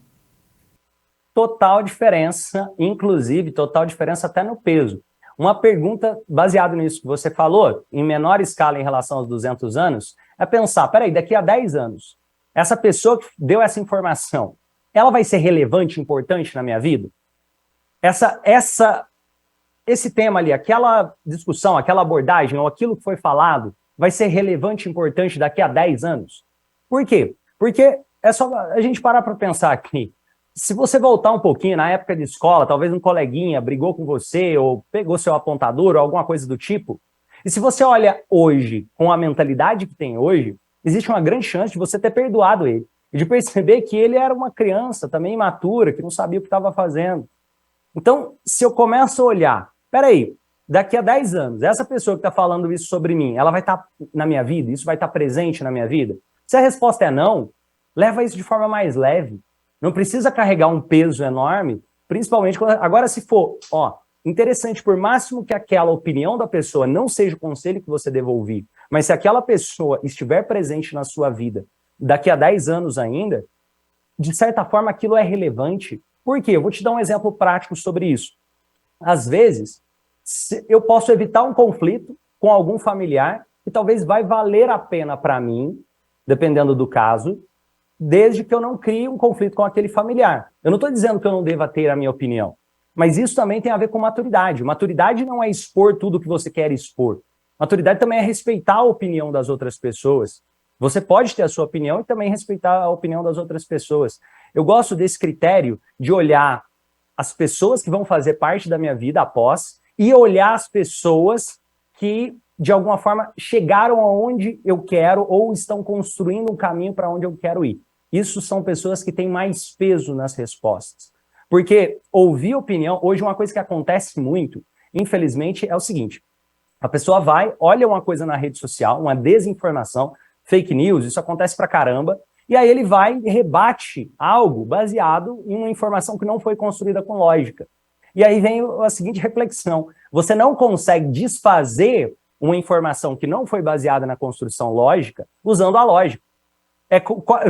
Total diferença, inclusive total diferença até no peso. Uma pergunta baseada nisso que você falou, em menor escala em relação aos 200 anos, é pensar, peraí, daqui a 10 anos, essa pessoa que deu essa informação, ela vai ser relevante, importante na minha vida? Esse tema ali, aquela discussão, aquela abordagem, ou aquilo que foi falado, vai ser relevante, importante daqui a 10 anos? Por quê? Porque é só a gente parar para pensar aqui. Se você voltar um pouquinho na época de escola, talvez um coleguinha brigou com você ou pegou seu apontador ou alguma coisa do tipo, e se você olha hoje, com a mentalidade que tem hoje, existe uma grande chance de você ter perdoado ele e de perceber que ele era uma criança também imatura, que não sabia o que estava fazendo. Então, se eu começo a olhar, peraí, daqui a 10 anos, essa pessoa que está falando isso sobre mim, ela vai estar na minha vida? Isso vai estar presente na minha vida? Se a resposta é não, leva isso de forma mais leve. Não precisa carregar um peso enorme, principalmente quando... Agora, se for, interessante, por máximo que aquela opinião da pessoa não seja o conselho que você deve ouvir, mas se aquela pessoa estiver presente na sua vida daqui a 10 anos ainda, de certa forma aquilo é relevante. Por quê? Eu vou te dar um exemplo prático sobre isso. Às vezes, eu posso evitar um conflito com algum familiar que talvez vai valer a pena para mim, dependendo do caso, desde que eu não crie um conflito com aquele familiar. Eu não estou dizendo que eu não deva ter a minha opinião, mas isso também tem a ver com maturidade. Maturidade não é expor tudo que você quer expor. Maturidade também é respeitar a opinião das outras pessoas. Você pode ter a sua opinião e também respeitar a opinião das outras pessoas. Eu gosto desse critério de olhar as pessoas que vão fazer parte da minha vida após e olhar as pessoas que, de alguma forma, chegaram aonde eu quero ou estão construindo um caminho para onde eu quero ir. Isso são pessoas que têm mais peso nas respostas. Porque ouvir opinião, hoje uma coisa que acontece muito, infelizmente, é o seguinte, a pessoa vai, olha uma coisa na rede social, uma desinformação, fake news, isso acontece pra caramba, e aí ele vai e rebate algo baseado em uma informação que não foi construída com lógica. E aí vem a seguinte reflexão, você não consegue desfazer uma informação que não foi baseada na construção lógica usando a lógica.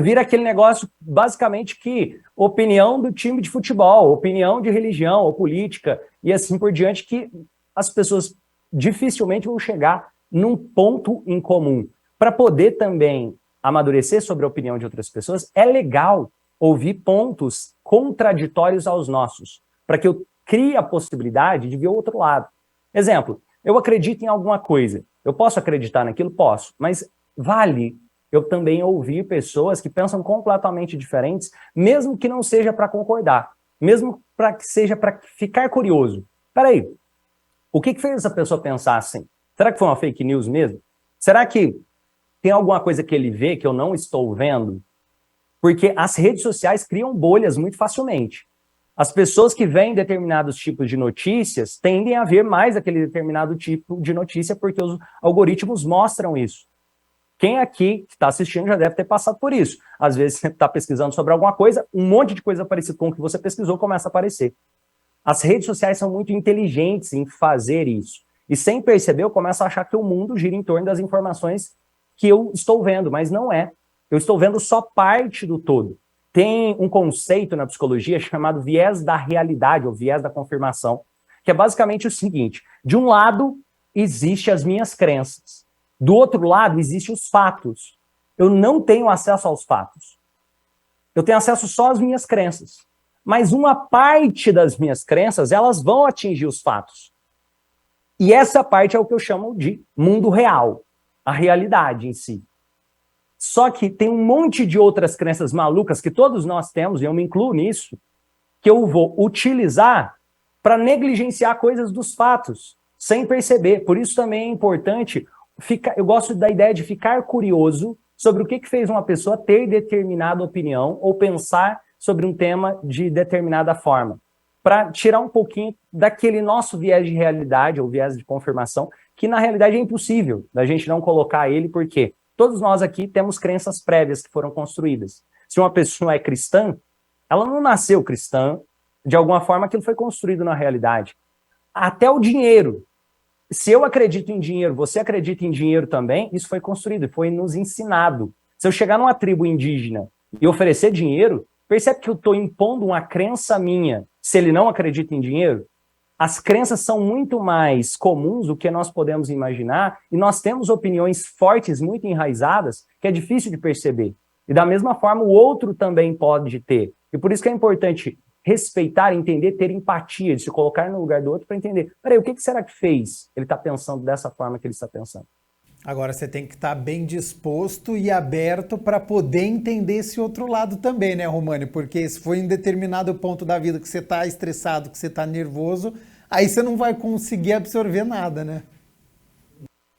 Vira aquele negócio, basicamente, que opinião do time de futebol, opinião de religião ou política, e assim por diante, que as pessoas dificilmente vão chegar num ponto em comum. Para poder também amadurecer sobre a opinião de outras pessoas, é legal ouvir pontos contraditórios aos nossos, para que eu crie a possibilidade de ver o outro lado. Exemplo, eu acredito em alguma coisa. Eu posso acreditar naquilo? Posso, mas vale eu também ouvir pessoas que pensam completamente diferentes, mesmo que não seja para concordar, mesmo para que seja para ficar curioso. Peraí, o que fez essa pessoa pensar assim? Será que foi uma fake news mesmo? Será que tem alguma coisa que ele vê que eu não estou vendo? Porque as redes sociais criam bolhas muito facilmente. As pessoas que veem determinados tipos de notícias tendem a ver mais aquele determinado tipo de notícia porque os algoritmos mostram isso. Quem aqui que está assistindo já deve ter passado por isso. Às vezes você está pesquisando sobre alguma coisa, um monte de coisa parecida com o que você pesquisou começa a aparecer. As redes sociais são muito inteligentes em fazer isso. E sem perceber, eu começo a achar que o mundo gira em torno das informações que eu estou vendo, mas não é. Eu estou vendo só parte do todo. Tem um conceito na psicologia chamado viés da realidade, ou viés da confirmação, que é basicamente o seguinte: de um lado, existem as minhas crenças. Do outro lado, existem os fatos. Eu não tenho acesso aos fatos. Eu tenho acesso só às minhas crenças. Mas uma parte das minhas crenças, elas vão atingir os fatos. E essa parte é o que eu chamo de mundo real, a realidade em si. Só que tem um monte de outras crenças malucas que todos nós temos, e eu me incluo nisso, que eu vou utilizar para negligenciar coisas dos fatos, sem perceber. Por isso também é importante, eu gosto da ideia de ficar curioso sobre o que fez uma pessoa ter determinada opinião ou pensar sobre um tema de determinada forma, para tirar um pouquinho daquele nosso viés de realidade ou viés de confirmação, que na realidade é impossível da gente não colocar ele, porque todos nós aqui temos crenças prévias que foram construídas. Se uma pessoa é cristã, ela não nasceu cristã, de alguma forma aquilo foi construído na realidade. Até o dinheiro. Se eu acredito em dinheiro, você acredita em dinheiro também, isso foi construído, foi nos ensinado. Se eu chegar numa tribo indígena e oferecer dinheiro, percebe que eu estou impondo uma crença minha, se ele não acredita em dinheiro? As crenças são muito mais comuns do que nós podemos imaginar, e nós temos opiniões fortes, muito enraizadas, que é difícil de perceber. E da mesma forma, o outro também pode ter. E por isso que é importante respeitar, entender, ter empatia, de se colocar no lugar do outro para entender. Peraí, o que será que fez ele estar pensando dessa forma que ele está pensando? Agora você tem que estar bem disposto e aberto para poder entender esse outro lado também, né, Romani? Porque se for em determinado ponto da vida que você está estressado, que você está nervoso, aí você não vai conseguir absorver nada, né?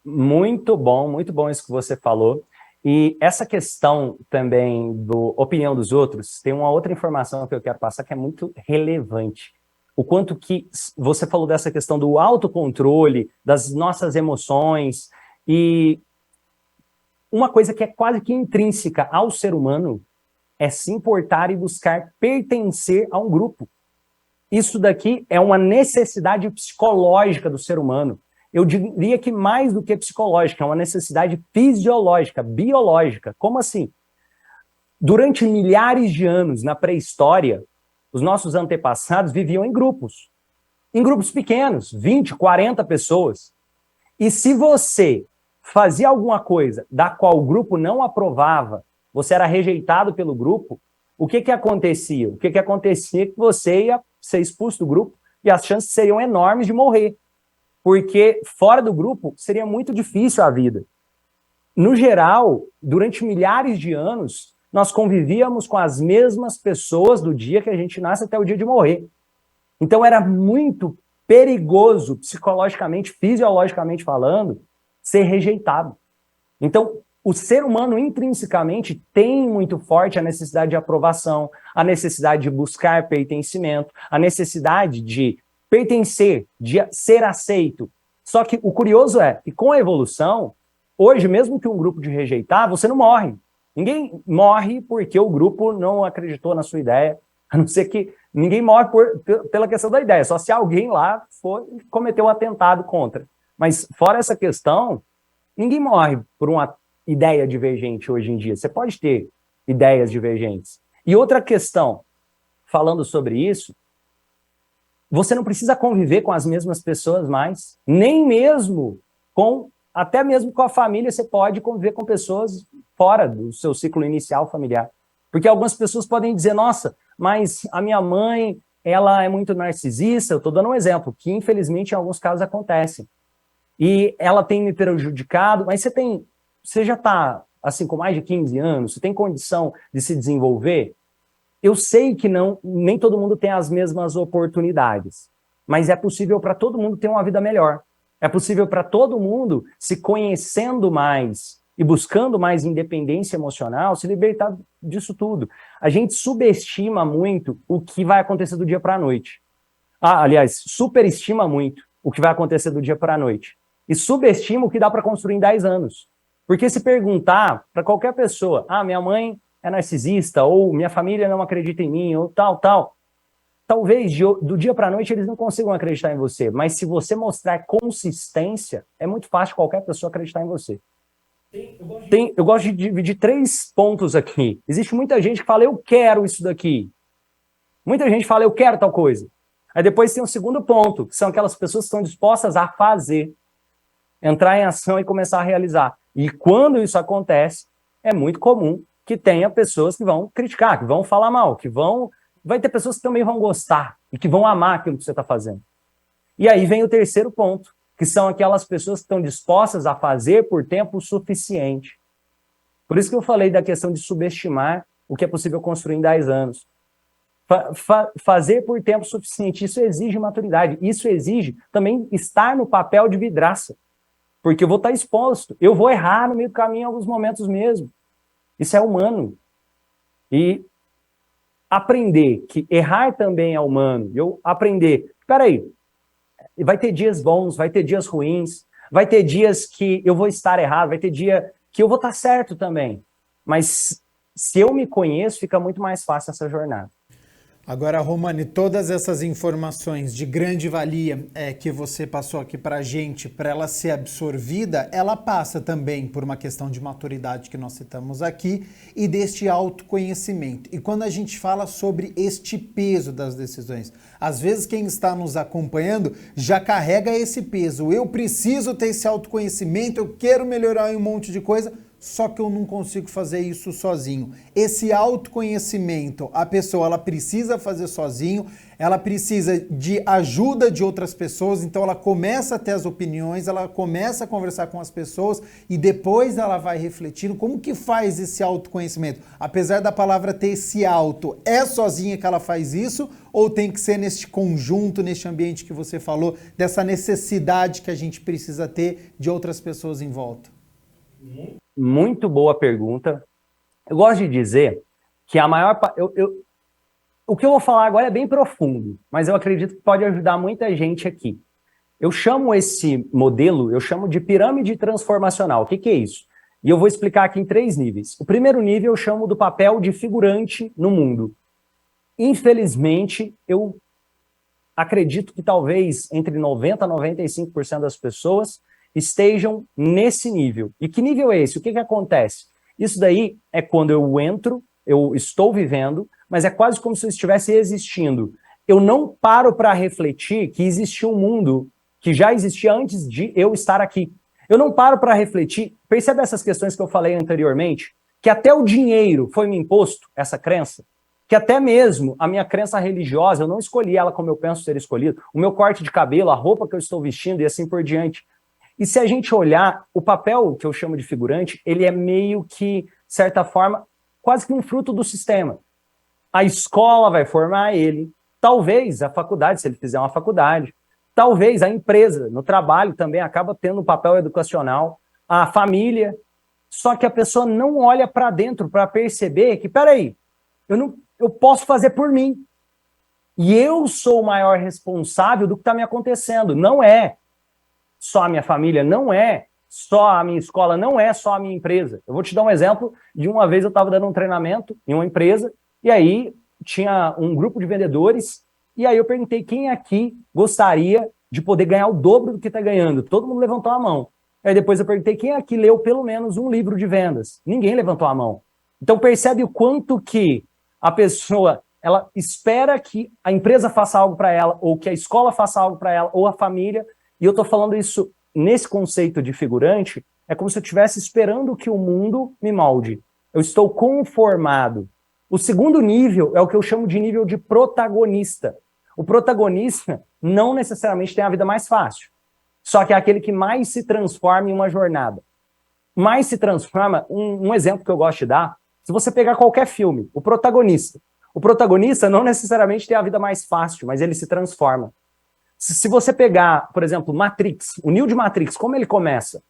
Muito bom isso que você falou. E essa questão também do opinião dos outros, tem uma outra informação que eu quero passar que é muito relevante. O quanto que você falou dessa questão do autocontrole, das nossas emoções, e uma coisa que é quase que intrínseca ao ser humano é se importar e buscar pertencer a um grupo. Isso daqui é uma necessidade psicológica do ser humano. Eu diria que mais do que psicológica, é uma necessidade fisiológica, biológica. Como assim? Durante milhares de anos, na pré-história, os nossos antepassados viviam em grupos pequenos, 20, 40 pessoas. E se você fazia alguma coisa da qual o grupo não aprovava, você era rejeitado pelo grupo, o que acontecia? O que acontecia é que você ia ser expulso do grupo e as chances seriam enormes de morrer. Porque fora do grupo seria muito difícil a vida. No geral, durante milhares de anos, nós convivíamos com as mesmas pessoas do dia que a gente nasce até o dia de morrer. Então era muito perigoso, psicologicamente, fisiologicamente falando, ser rejeitado. Então, o ser humano intrinsecamente tem muito forte a necessidade de aprovação, a necessidade de buscar pertencimento, a necessidade de pertencer, de ser aceito. Só que o curioso é que com a evolução, hoje, mesmo que um grupo te rejeitar, você não morre. Ninguém morre porque o grupo não acreditou na sua ideia, a não ser que ninguém morre pela questão da ideia, só se alguém lá cometeu um atentado contra. Mas fora essa questão, ninguém morre por uma ideia divergente hoje em dia. Você pode ter ideias divergentes. E outra questão, falando sobre isso, você não precisa conviver com as mesmas pessoas mais, nem mesmo até mesmo com a família, você pode conviver com pessoas fora do seu ciclo inicial familiar. Porque algumas pessoas podem dizer, nossa, mas a minha mãe, ela é muito narcisista, eu estou dando um exemplo, que infelizmente em alguns casos acontece. E ela tem me prejudicado, mas você já está assim, com mais de 15 anos, você tem condição de se desenvolver? Eu sei que nem todo mundo tem as mesmas oportunidades, mas é possível para todo mundo ter uma vida melhor. É possível para todo mundo, se conhecendo mais e buscando mais independência emocional, se libertar disso tudo. A gente subestima muito o que vai acontecer do dia para a noite. Aliás, superestima muito o que vai acontecer do dia para a noite. E subestima o que dá para construir em 10 anos. Porque se perguntar para qualquer pessoa, minha mãe é narcisista, ou minha família não acredita em mim, ou tal. talvez do dia para a noite eles não consigam acreditar em você, mas se você mostrar consistência, é muito fácil qualquer pessoa acreditar em você. Eu gosto de dividir 3 pontos aqui. Existe muita gente que fala, eu quero isso daqui. Muita gente fala, eu quero tal coisa. Aí depois tem um segundo ponto, que são aquelas pessoas que estão dispostas a fazer, entrar em ação e começar a realizar. E quando isso acontece, é muito comum que tenha pessoas que vão criticar, que vão falar mal, vai ter pessoas que também vão gostar e que vão amar aquilo que você está fazendo. E aí vem o terceiro ponto, que são aquelas pessoas que estão dispostas a fazer por tempo suficiente. Por isso que eu falei da questão de subestimar o que é possível construir em 10 anos. Fazer por tempo suficiente, isso exige maturidade, isso exige também estar no papel de vidraça, porque eu vou estar exposto, eu vou errar no meio do caminho em alguns momentos mesmo. Isso é humano. E aprender que errar também é humano, eu aprender, peraí, vai ter dias bons, vai ter dias ruins, vai ter dias que eu vou estar errado, vai ter dia que eu vou estar certo também. Mas se eu me conheço, fica muito mais fácil essa jornada. Agora, Romani, todas essas informações de grande valia que você passou aqui para a gente, para ela ser absorvida, ela passa também por uma questão de maturidade que nós citamos aqui e deste autoconhecimento. E quando a gente fala sobre este peso das decisões, às vezes quem está nos acompanhando já carrega esse peso. Eu preciso ter esse autoconhecimento, eu quero melhorar em um monte de coisa, só que eu não consigo fazer isso sozinho. Esse autoconhecimento, a pessoa ela precisa fazer sozinho, ela precisa de ajuda de outras pessoas, então ela começa a ter as opiniões, ela começa a conversar com as pessoas e depois ela vai refletindo como que faz esse autoconhecimento. Apesar da palavra ter esse auto, é sozinha que ela faz isso ou tem que ser neste conjunto, neste ambiente que você falou, dessa necessidade que a gente precisa ter de outras pessoas em volta? Muito boa pergunta. Eu gosto de dizer que a maior... o que eu vou falar agora é bem profundo, mas eu acredito que pode ajudar muita gente aqui. Eu chamo esse modelo, eu chamo de pirâmide transformacional. O que é isso? E eu vou explicar aqui em 3 níveis. O primeiro nível eu chamo do papel de figurante no mundo. Infelizmente, eu acredito que talvez entre 90% a 95% das pessoas estejam nesse nível. E que nível é esse? O que acontece? Isso daí é quando eu entro, eu estou vivendo, mas é quase como se eu estivesse existindo. Eu não paro para refletir que existe um mundo que já existia antes de eu estar aqui. Eu não paro para refletir, percebe essas questões que eu falei anteriormente? Que até o dinheiro foi me imposto, essa crença, que até mesmo a minha crença religiosa, eu não escolhi ela como eu penso ser escolhido, o meu corte de cabelo, a roupa que eu estou vestindo e assim por diante. E se a gente olhar, o papel que eu chamo de figurante, ele é meio que, de certa forma, quase que um fruto do sistema. A escola vai formar ele, talvez a faculdade, se ele fizer uma faculdade, talvez a empresa, no trabalho também acaba tendo um papel educacional, a família, só que a pessoa não olha para dentro para perceber que, peraí, eu posso fazer por mim. E eu sou o maior responsável do que está me acontecendo, não é só a minha família, não é só a minha escola, não é só a minha empresa. Eu vou te dar um exemplo de uma vez eu estava dando um treinamento em uma empresa, e aí tinha um grupo de vendedores, e aí eu perguntei quem aqui gostaria de poder ganhar o dobro do que está ganhando. Todo mundo levantou a mão. Aí depois eu perguntei quem aqui leu pelo menos um livro de vendas. Ninguém levantou a mão. Então percebe o quanto que a pessoa, ela espera que a empresa faça algo para ela, ou que a escola faça algo para ela, ou a família. E eu estou falando isso nesse conceito de figurante, é como se eu estivesse esperando que o mundo me molde. Eu estou conformado. O segundo nível é o que eu chamo de nível de protagonista. O protagonista não necessariamente tem a vida mais fácil, só que é aquele que mais se transforma em uma jornada. Mais se transforma, um exemplo que eu gosto de dar, se você pegar qualquer filme, o protagonista não necessariamente tem a vida mais fácil, mas ele se transforma. Se você pegar, por exemplo, Matrix, o Neo de Matrix, como ele começa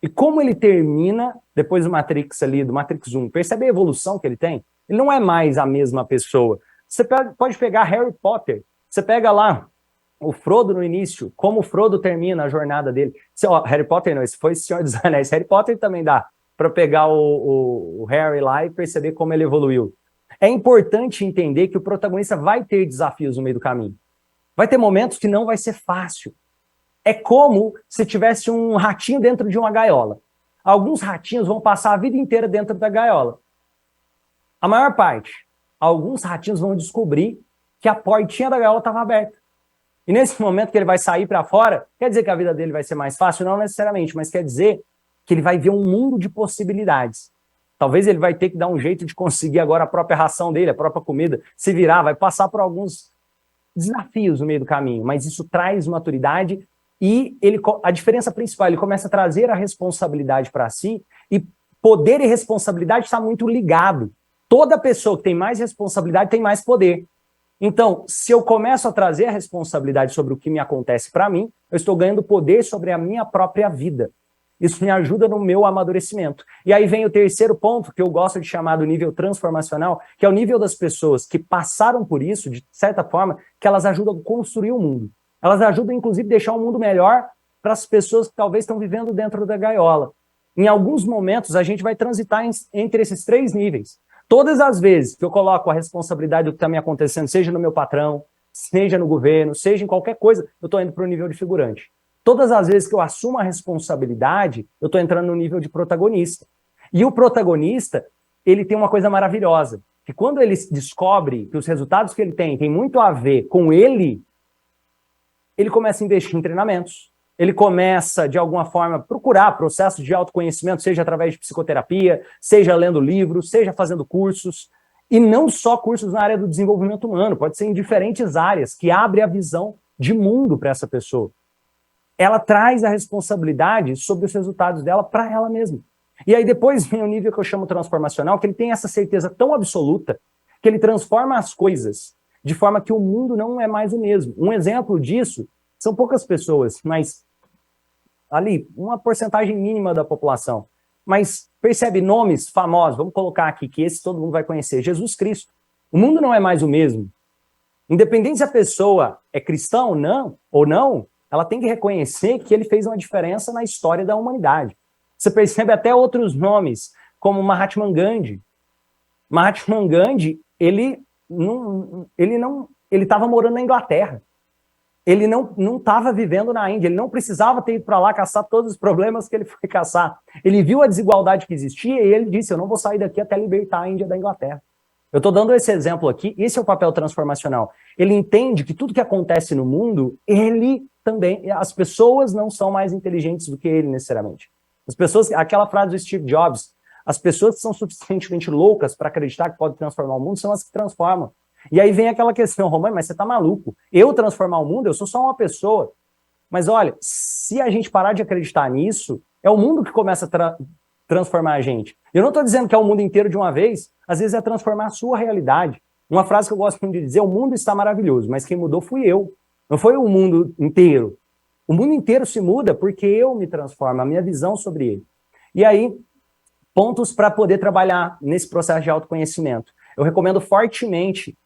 e como ele termina depois do Matrix ali, do Matrix 1, percebe a evolução que ele tem? Ele não é mais a mesma pessoa. Você pode pegar Harry Potter, você pega lá o Frodo no início, como o Frodo termina a jornada dele. Harry Potter não, esse foi o Senhor dos Anéis. Harry Potter também dá para pegar o Harry lá e perceber como ele evoluiu. É importante entender que o protagonista vai ter desafios no meio do caminho. Vai ter momentos que não vai ser fácil. É como se tivesse um ratinho dentro de uma gaiola. Alguns ratinhos vão passar a vida inteira dentro da gaiola. A maior parte. Alguns ratinhos vão descobrir que a portinha da gaiola estava aberta. E nesse momento que ele vai sair para fora, quer dizer que a vida dele vai ser mais fácil? Não necessariamente, mas quer dizer que ele vai ver um mundo de possibilidades. Talvez ele vai ter que dar um jeito de conseguir agora a própria ração dele, a própria comida, se virar, vai passar por alguns desafios no meio do caminho, mas isso traz maturidade e a diferença principal, ele começa a trazer a responsabilidade para si, e poder e responsabilidade está muito ligado. Toda pessoa que tem mais responsabilidade tem mais poder. Então, se eu começo a trazer a responsabilidade sobre o que me acontece para mim, eu estou ganhando poder sobre a minha própria vida. Isso me ajuda no meu amadurecimento. E aí vem o terceiro ponto, que eu gosto de chamar do nível transformacional, que é o nível das pessoas que passaram por isso, de certa forma, que elas ajudam a construir o mundo. Elas ajudam, inclusive, a deixar um mundo melhor para as pessoas que talvez estão vivendo dentro da gaiola. Em alguns momentos, a gente vai transitar entre esses três níveis. Todas as vezes que eu coloco a responsabilidade do que está me acontecendo, seja no meu patrão, seja no governo, seja em qualquer coisa, eu estou indo para o nível de figurante. Todas as vezes que eu assumo a responsabilidade, eu estou entrando no nível de protagonista. E o protagonista, ele tem uma coisa maravilhosa, que quando ele descobre que os resultados que ele tem muito a ver com ele começa a investir em treinamentos. Ele começa, de alguma forma, procurar processos de autoconhecimento, seja através de psicoterapia, seja lendo livros, seja fazendo cursos, e não só cursos na área do desenvolvimento humano, pode ser em diferentes áreas, que abre a visão de mundo para essa pessoa. Ela traz a responsabilidade sobre os resultados dela para ela mesma. E aí depois vem o nível que eu chamo transformacional, que ele tem essa certeza tão absoluta, que ele transforma as coisas de forma que o mundo não é mais o mesmo. Um exemplo disso são poucas pessoas, mas ali, uma porcentagem mínima da população. Mas percebe nomes famosos, vamos colocar aqui, que esse todo mundo vai conhecer, Jesus Cristo. O mundo não é mais o mesmo. Independente se a pessoa é cristã ou não, ela tem que reconhecer que ele fez uma diferença na história da humanidade. Você percebe até outros nomes, como Mahatma Gandhi. Mahatma Gandhi, ele estava morando na Inglaterra. Ele não estava vivendo na Índia, ele não precisava ter ido para lá caçar todos os problemas que ele foi caçar. Ele viu a desigualdade que existia e ele disse, eu não vou sair daqui até libertar a Índia da Inglaterra. Eu estou dando esse exemplo aqui, esse é o papel transformacional. Ele entende que tudo que acontece no mundo, ele também, as pessoas não são mais inteligentes do que ele necessariamente. As pessoas, aquela frase do Steve Jobs, as pessoas que são suficientemente loucas para acreditar que podem transformar o mundo são as que transformam. E aí vem aquela questão, Romano, mas você tá maluco. Eu transformar o mundo, eu sou só uma pessoa. Mas olha, se a gente parar de acreditar nisso, é o mundo que começa a transformar a gente. Eu não estou dizendo que é o mundo inteiro de uma vez, às vezes é transformar a sua realidade. Uma frase que eu gosto muito de dizer, o mundo está maravilhoso, mas quem mudou fui eu. Não foi o mundo inteiro. O mundo inteiro se muda porque eu me transformo, a minha visão sobre ele. E aí, pontos para poder trabalhar nesse processo de autoconhecimento. Eu recomendo fortemente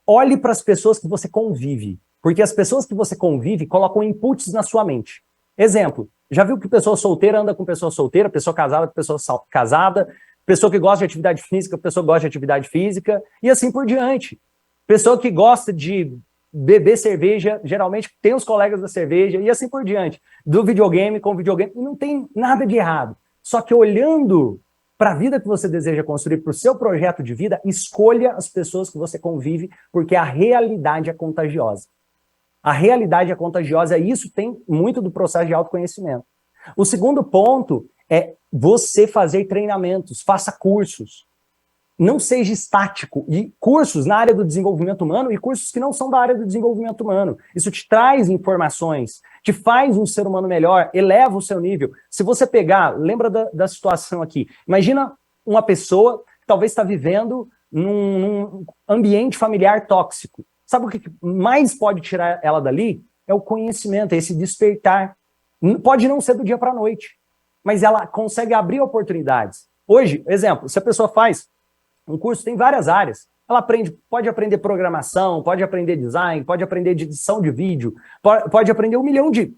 olhe para as pessoas que você convive, porque as pessoas que você convive colocam inputs na sua mente. Exemplo, já viu que pessoa solteira anda com pessoa solteira, pessoa casada com pessoa casada, pessoa que gosta de atividade física, pessoa que gosta de atividade física, e assim por diante. Pessoa que gosta de beber cerveja, geralmente tem os colegas da cerveja, e assim por diante. Do videogame com videogame, e não tem nada de errado. Só que olhando para a vida que você deseja construir, para o seu projeto de vida, escolha as pessoas que você convive, porque a realidade é contagiosa. A realidade é contagiosa e isso tem muito do processo de autoconhecimento. O segundo ponto é você fazer treinamentos, faça cursos. Não seja estático. E cursos na área do desenvolvimento humano e cursos que não são da área do desenvolvimento humano. Isso te traz informações, te faz um ser humano melhor, eleva o seu nível. Se você pegar, lembra da situação aqui, imagina uma pessoa que talvez está vivendo num ambiente familiar tóxico. Sabe o que mais pode tirar ela dali? É o conhecimento, é esse despertar. Pode não ser do dia para a noite, mas ela consegue abrir oportunidades. Hoje, exemplo, se a pessoa faz um curso, tem várias áreas. Ela pode aprender programação, pode aprender design, pode aprender edição de vídeo, pode aprender 1 milhão de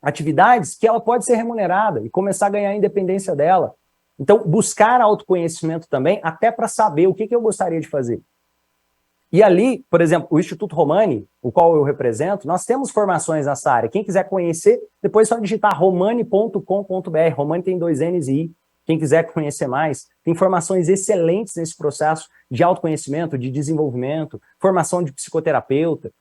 atividades que ela pode ser remunerada e começar a ganhar a independência dela. Então, buscar autoconhecimento também, até para saber o que eu gostaria de fazer. E ali, por exemplo, o Instituto Romani, o qual eu represento, nós temos formações nessa área. Quem quiser conhecer, depois é só digitar romani.com.br. Romani tem 2 N's e I. Quem quiser conhecer mais, tem formações excelentes nesse processo de autoconhecimento, de desenvolvimento, formação de psicoterapeuta.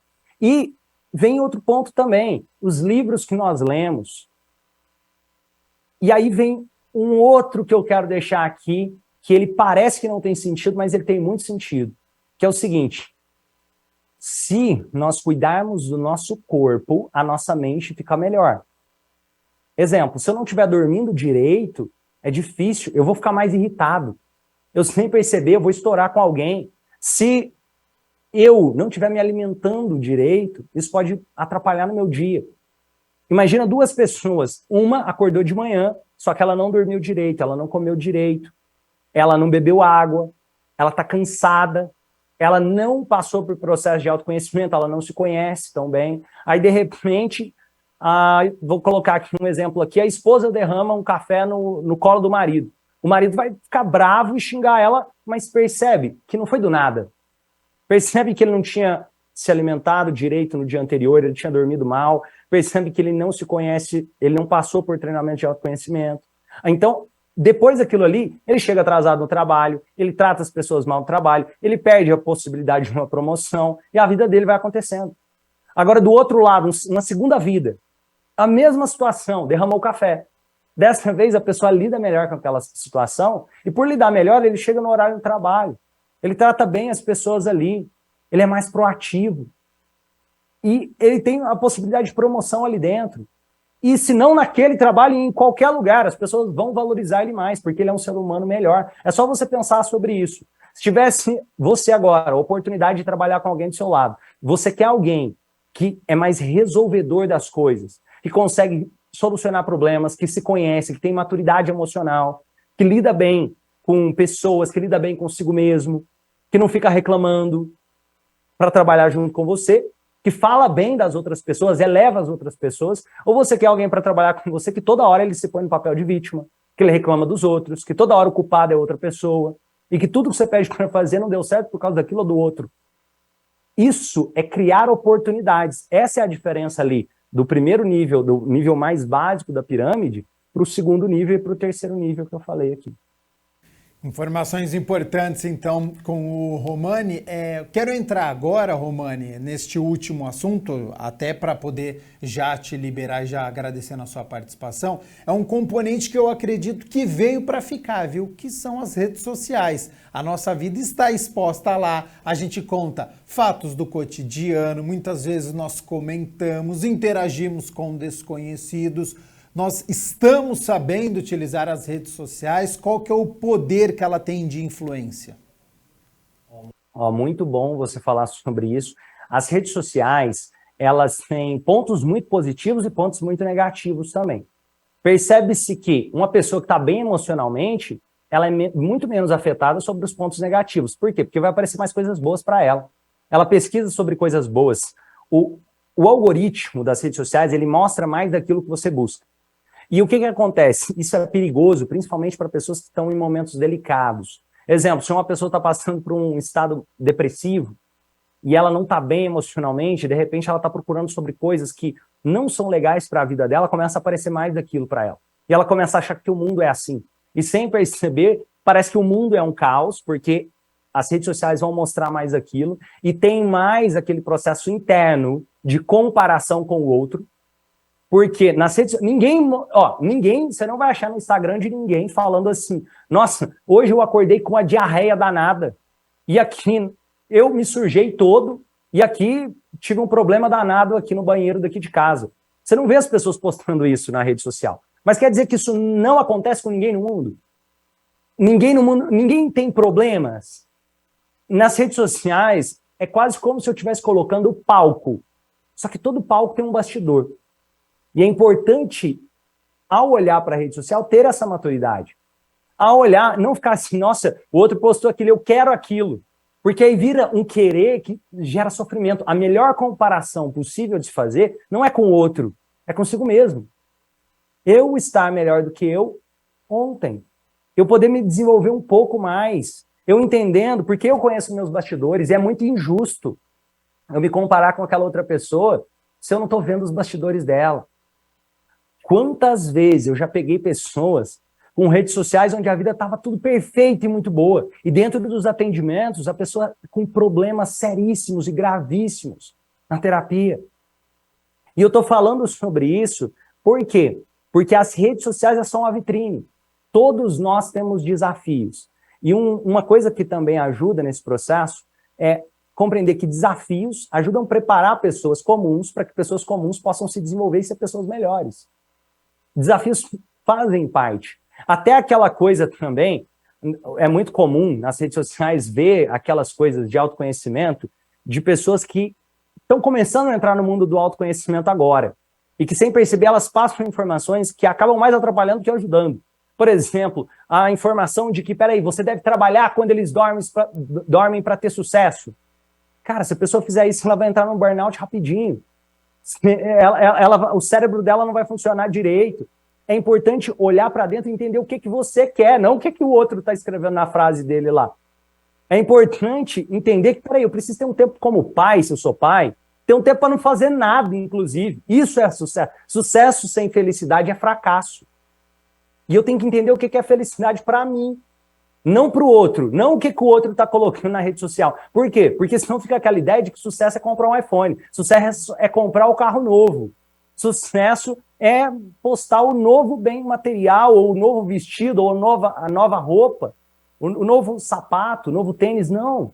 E vem outro ponto também, os livros que nós lemos. E aí vem um outro que eu quero deixar aqui, que ele parece que não tem sentido, mas ele tem muito sentido, que é o seguinte: se nós cuidarmos do nosso corpo, a nossa mente fica melhor. Exemplo, se eu não estiver dormindo direito, é difícil, eu vou ficar mais irritado. Eu sem perceber, eu vou estourar com alguém. Se eu não estiver me alimentando direito, isso pode atrapalhar no meu dia. Imagina 2 pessoas, uma acordou de manhã, só que ela não dormiu direito, ela não comeu direito, ela não bebeu água, ela está cansada, ela não passou por processo de autoconhecimento, ela não se conhece tão bem. Aí, de repente, vou colocar aqui um exemplo aqui, a esposa derrama um café no colo do marido. O marido vai ficar bravo e xingar ela, mas percebe que não foi do nada. Percebe que ele não tinha se alimentado direito no dia anterior, ele tinha dormido mal, percebe que ele não se conhece, ele não passou por treinamento de autoconhecimento. Então, depois daquilo ali, ele chega atrasado no trabalho, ele trata as pessoas mal no trabalho, ele perde a possibilidade de uma promoção e a vida dele vai acontecendo. Agora, do outro lado, uma segunda vida, a mesma situação, derramou o café. Dessa vez, a pessoa lida melhor com aquela situação e, por lidar melhor, ele chega no horário do trabalho. Ele trata bem as pessoas ali, ele é mais proativo. E ele tem a possibilidade de promoção ali dentro. E se não naquele trabalho, em qualquer lugar, as pessoas vão valorizar ele mais, porque ele é um ser humano melhor. É só você pensar sobre isso. Se tivesse você agora a oportunidade de trabalhar com alguém do seu lado, você quer alguém que é mais resolvedor das coisas, que consegue solucionar problemas, que se conhece, que tem maturidade emocional, que lida bem com pessoas, que lida bem consigo mesmo, que não fica reclamando para trabalhar junto com você, que fala bem das outras pessoas, eleva as outras pessoas, ou você quer alguém para trabalhar com você que toda hora ele se põe no papel de vítima, que ele reclama dos outros, que toda hora o culpado é outra pessoa, e que tudo que você pede para fazer não deu certo por causa daquilo ou do outro. Isso é criar oportunidades. Essa é a diferença ali do primeiro nível, do nível mais básico da pirâmide, para o segundo nível e para o terceiro nível que eu falei aqui. Informações importantes, então, com o Romani. Quero entrar agora, Romani, neste último assunto, até para poder já te liberar e já agradecendo a sua participação. É um componente que eu acredito que veio para ficar, viu? Que são as redes sociais. A nossa vida está exposta lá, a gente conta fatos do cotidiano, muitas vezes nós comentamos, interagimos com desconhecidos. Nós estamos sabendo utilizar as redes sociais? Qual que é o poder que ela tem de influência? Muito bom você falar sobre isso. As redes sociais, elas têm pontos muito positivos e pontos muito negativos também. Percebe-se que uma pessoa que está bem emocionalmente, ela é muito menos afetada sobre os pontos negativos. Por quê? Porque vai aparecer mais coisas boas para ela. Ela pesquisa sobre coisas boas. O algoritmo das redes sociais, ele mostra mais daquilo que você busca. E o que acontece? Isso é perigoso, principalmente para pessoas que estão em momentos delicados. Exemplo, se uma pessoa está passando por um estado depressivo e ela não está bem emocionalmente, de repente ela está procurando sobre coisas que não são legais para a vida dela, começa a aparecer mais daquilo para ela. E ela começa a achar que o mundo é assim. E sem perceber, parece que o mundo é um caos, porque as redes sociais vão mostrar mais aquilo e tem mais aquele processo interno de comparação com o outro. Porque nas redes ninguém, você não vai achar no Instagram de ninguém falando assim, nossa, hoje eu acordei com uma diarreia danada, e aqui eu me sujei todo, e aqui tive um problema danado aqui no banheiro daqui de casa. Você não vê as pessoas postando isso na rede social. Mas quer dizer que isso não acontece com ninguém no mundo? Ninguém tem problemas? Nas redes sociais, é quase como se eu estivesse colocando o palco. Só que todo palco tem um bastidor. E é importante, ao olhar para a rede social, ter essa maturidade. Ao olhar, não ficar assim, nossa, o outro postou aquilo, eu quero aquilo. Porque aí vira um querer que gera sofrimento. A melhor comparação possível de se fazer não é com o outro, é consigo mesmo. Eu estar melhor do que eu ontem. eu poder me desenvolver um pouco mais, eu entendendo, porque eu conheço meus bastidores, e é muito injusto eu me comparar com aquela outra pessoa se eu não estou vendo os bastidores dela. Quantas vezes eu já peguei pessoas com redes sociais onde a vida estava tudo perfeito e muito boa, e dentro dos atendimentos, a pessoa com problemas seríssimos e gravíssimos na terapia. E eu estou falando sobre isso, por quê? Porque as redes sociais são uma vitrine. Todos nós temos desafios. E uma coisa que também ajuda nesse processo é compreender que desafios ajudam a preparar pessoas comuns para que pessoas comuns possam se desenvolver e ser pessoas melhores. Desafios fazem parte. Até aquela coisa também, é muito comum nas redes sociais ver aquelas coisas de autoconhecimento de pessoas que estão começando a entrar no mundo do autoconhecimento agora. E que, sem perceber, elas passam informações que acabam mais atrapalhando que ajudando. Por exemplo, a informação de que, peraí, você deve trabalhar quando eles dormem para ter sucesso. Cara, se a pessoa fizer isso, ela vai entrar num burnout rapidinho. O cérebro dela não vai funcionar direito. É importante olhar para dentro e entender o que você quer, não o que o outro está escrevendo na frase dele lá. É importante entender que, peraí, eu preciso ter um tempo como pai, se eu sou pai, ter um tempo para não fazer nada, inclusive. Isso é sucesso. Sucesso sem felicidade é fracasso. E eu tenho que entender o que é felicidade para mim, não para o outro, não o que o outro está colocando na rede social. Por quê? Porque senão fica aquela ideia de que sucesso é comprar um iPhone, sucesso é comprar o carro novo, sucesso é postar o novo bem material, ou o novo vestido, ou a nova roupa, o novo sapato, o novo tênis. Não,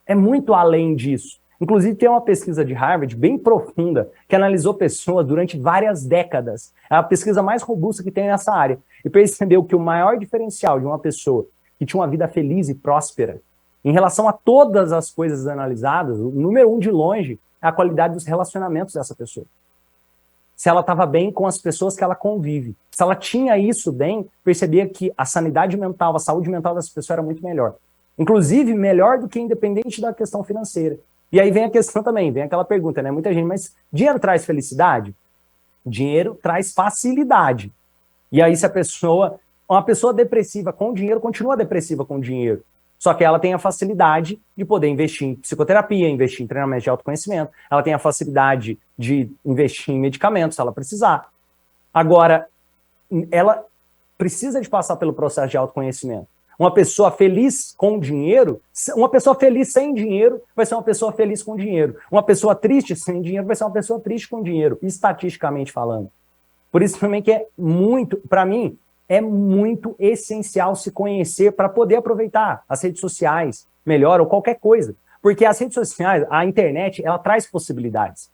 é muito além disso. Inclusive, tem uma pesquisa de Harvard bem profunda que analisou pessoas durante várias décadas. É a pesquisa mais robusta que tem nessa área. E percebeu que o maior diferencial de uma pessoa que tinha uma vida feliz e próspera, em relação a todas as coisas analisadas, o número 1 de longe é a qualidade dos relacionamentos dessa pessoa. Se ela estava bem com as pessoas que ela convive. Se ela tinha isso bem, percebia que a sanidade mental, a saúde mental dessa pessoa era muito melhor. Inclusive, melhor do que independente da questão financeira. E aí vem a questão também, vem aquela pergunta, né? Muita gente, mas dinheiro traz felicidade? Dinheiro traz facilidade. E aí, se uma pessoa depressiva com dinheiro, continua depressiva com dinheiro. Só que ela tem a facilidade de poder investir em psicoterapia, investir em treinamento de autoconhecimento, ela tem a facilidade de investir em medicamentos, se ela precisar. Agora, ela precisa de passar pelo processo de autoconhecimento. Uma pessoa feliz com dinheiro, uma pessoa feliz sem dinheiro vai ser uma pessoa feliz com dinheiro. Uma pessoa triste sem dinheiro vai ser uma pessoa triste com dinheiro, estatisticamente falando. Por isso também que é muito, para mim, é muito essencial se conhecer para poder aproveitar as redes sociais melhor ou qualquer coisa. Porque as redes sociais, a internet, ela traz possibilidades.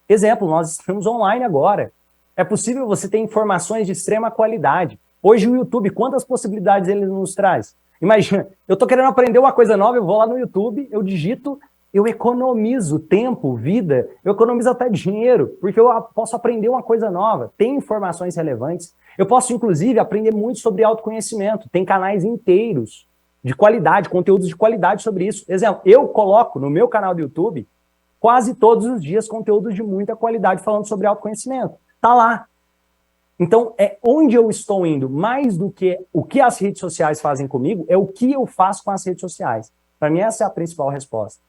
Exemplo, nós estamos online agora. É possível você ter informações de extrema qualidade. Hoje o YouTube, quantas possibilidades ele nos traz? Imagina, eu estou querendo aprender uma coisa nova, eu vou lá no YouTube, eu digito, eu economizo tempo, vida, eu economizo até dinheiro, porque eu posso aprender uma coisa nova, tem informações relevantes. Eu posso, inclusive, aprender muito sobre autoconhecimento. Tem canais inteiros de qualidade, conteúdos de qualidade sobre isso. Exemplo, eu coloco no meu canal do YouTube quase todos os dias conteúdos de muita qualidade falando sobre autoconhecimento. Tá lá. Então, é onde eu estou indo, mais do que o que as redes sociais fazem comigo, é o que eu faço com as redes sociais. Para mim, essa é a principal resposta.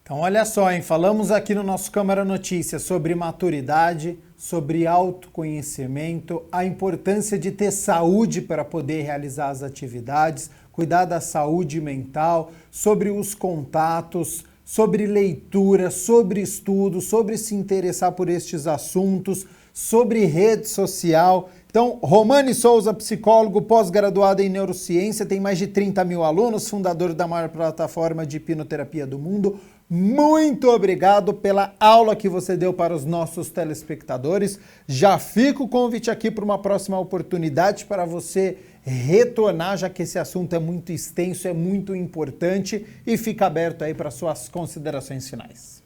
Então, olha só, hein? Falamos aqui no nosso Câmara Notícias sobre maturidade, sobre autoconhecimento, a importância de ter saúde para poder realizar as atividades, cuidar da saúde mental, sobre os contatos, sobre leitura, sobre estudo, sobre se interessar por estes assuntos, sobre rede social. Então, Romani Souza, psicólogo, pós-graduado em neurociência, tem mais de 30 mil alunos, fundador da maior plataforma de hipnoterapia do mundo. Muito obrigado pela aula que você deu para os nossos telespectadores. Já fica o convite aqui para uma próxima oportunidade para você retornar, já que esse assunto é muito extenso, é muito importante, e fica aberto aí para suas considerações finais.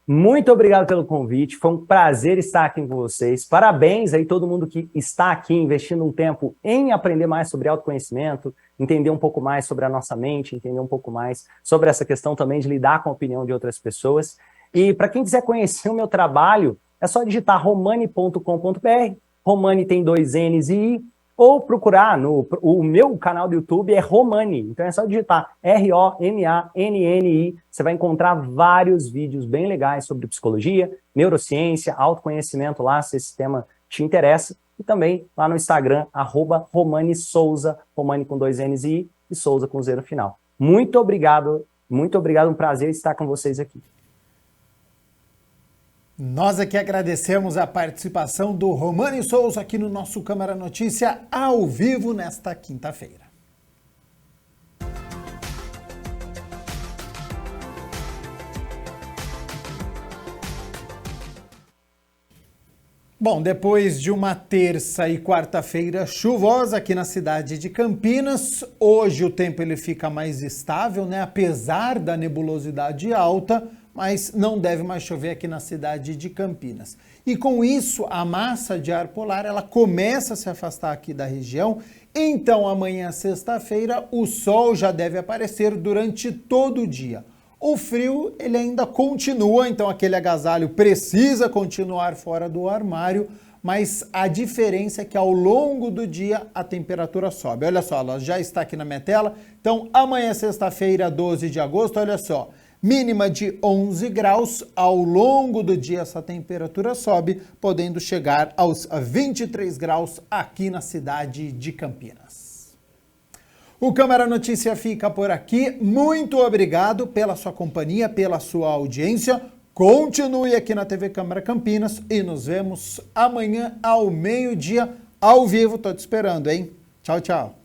Muito obrigado pelo convite, foi um prazer estar aqui com vocês. Parabéns aí todo mundo que está aqui investindo um tempo em aprender mais sobre autoconhecimento, entender um pouco mais sobre a nossa mente, entender um pouco mais sobre essa questão também de lidar com a opinião de outras pessoas. E para quem quiser conhecer o meu trabalho, é só digitar romani.com.br, Romani tem 2 N's e I, ou procurar o meu canal do YouTube é Romani, então é só digitar ROMANNI, você vai encontrar vários vídeos bem legais sobre psicologia, neurociência, autoconhecimento lá, se esse tema te interessa, e também lá no Instagram, @Romani Souza, Romani com 2 N's e Souza com 0 final. Muito obrigado, um prazer estar com vocês aqui. Nós aqui agradecemos a participação do Romani Souza aqui no nosso Câmara Notícia ao vivo nesta quinta-feira. Bom, depois de uma terça e quarta-feira chuvosa aqui na cidade de Campinas, hoje o tempo ele fica mais estável, né? Apesar da nebulosidade alta, mas não deve mais chover aqui na cidade de Campinas. E com isso, a massa de ar polar, ela começa a se afastar aqui da região, então amanhã, sexta-feira, o sol já deve aparecer durante todo o dia. O frio, ele ainda continua, então aquele agasalho precisa continuar fora do armário, mas a diferença é que ao longo do dia a temperatura sobe. Olha só, ela já está aqui na minha tela, então amanhã, sexta-feira, 12 de agosto, olha só, mínima de 11 graus, ao longo do dia essa temperatura sobe, podendo chegar aos 23 graus aqui na cidade de Campinas. O Câmara Notícia fica por aqui, muito obrigado pela sua companhia, pela sua audiência, continue aqui na TV Câmara Campinas e nos vemos amanhã ao meio-dia, ao vivo, tô te esperando, hein? Tchau, tchau.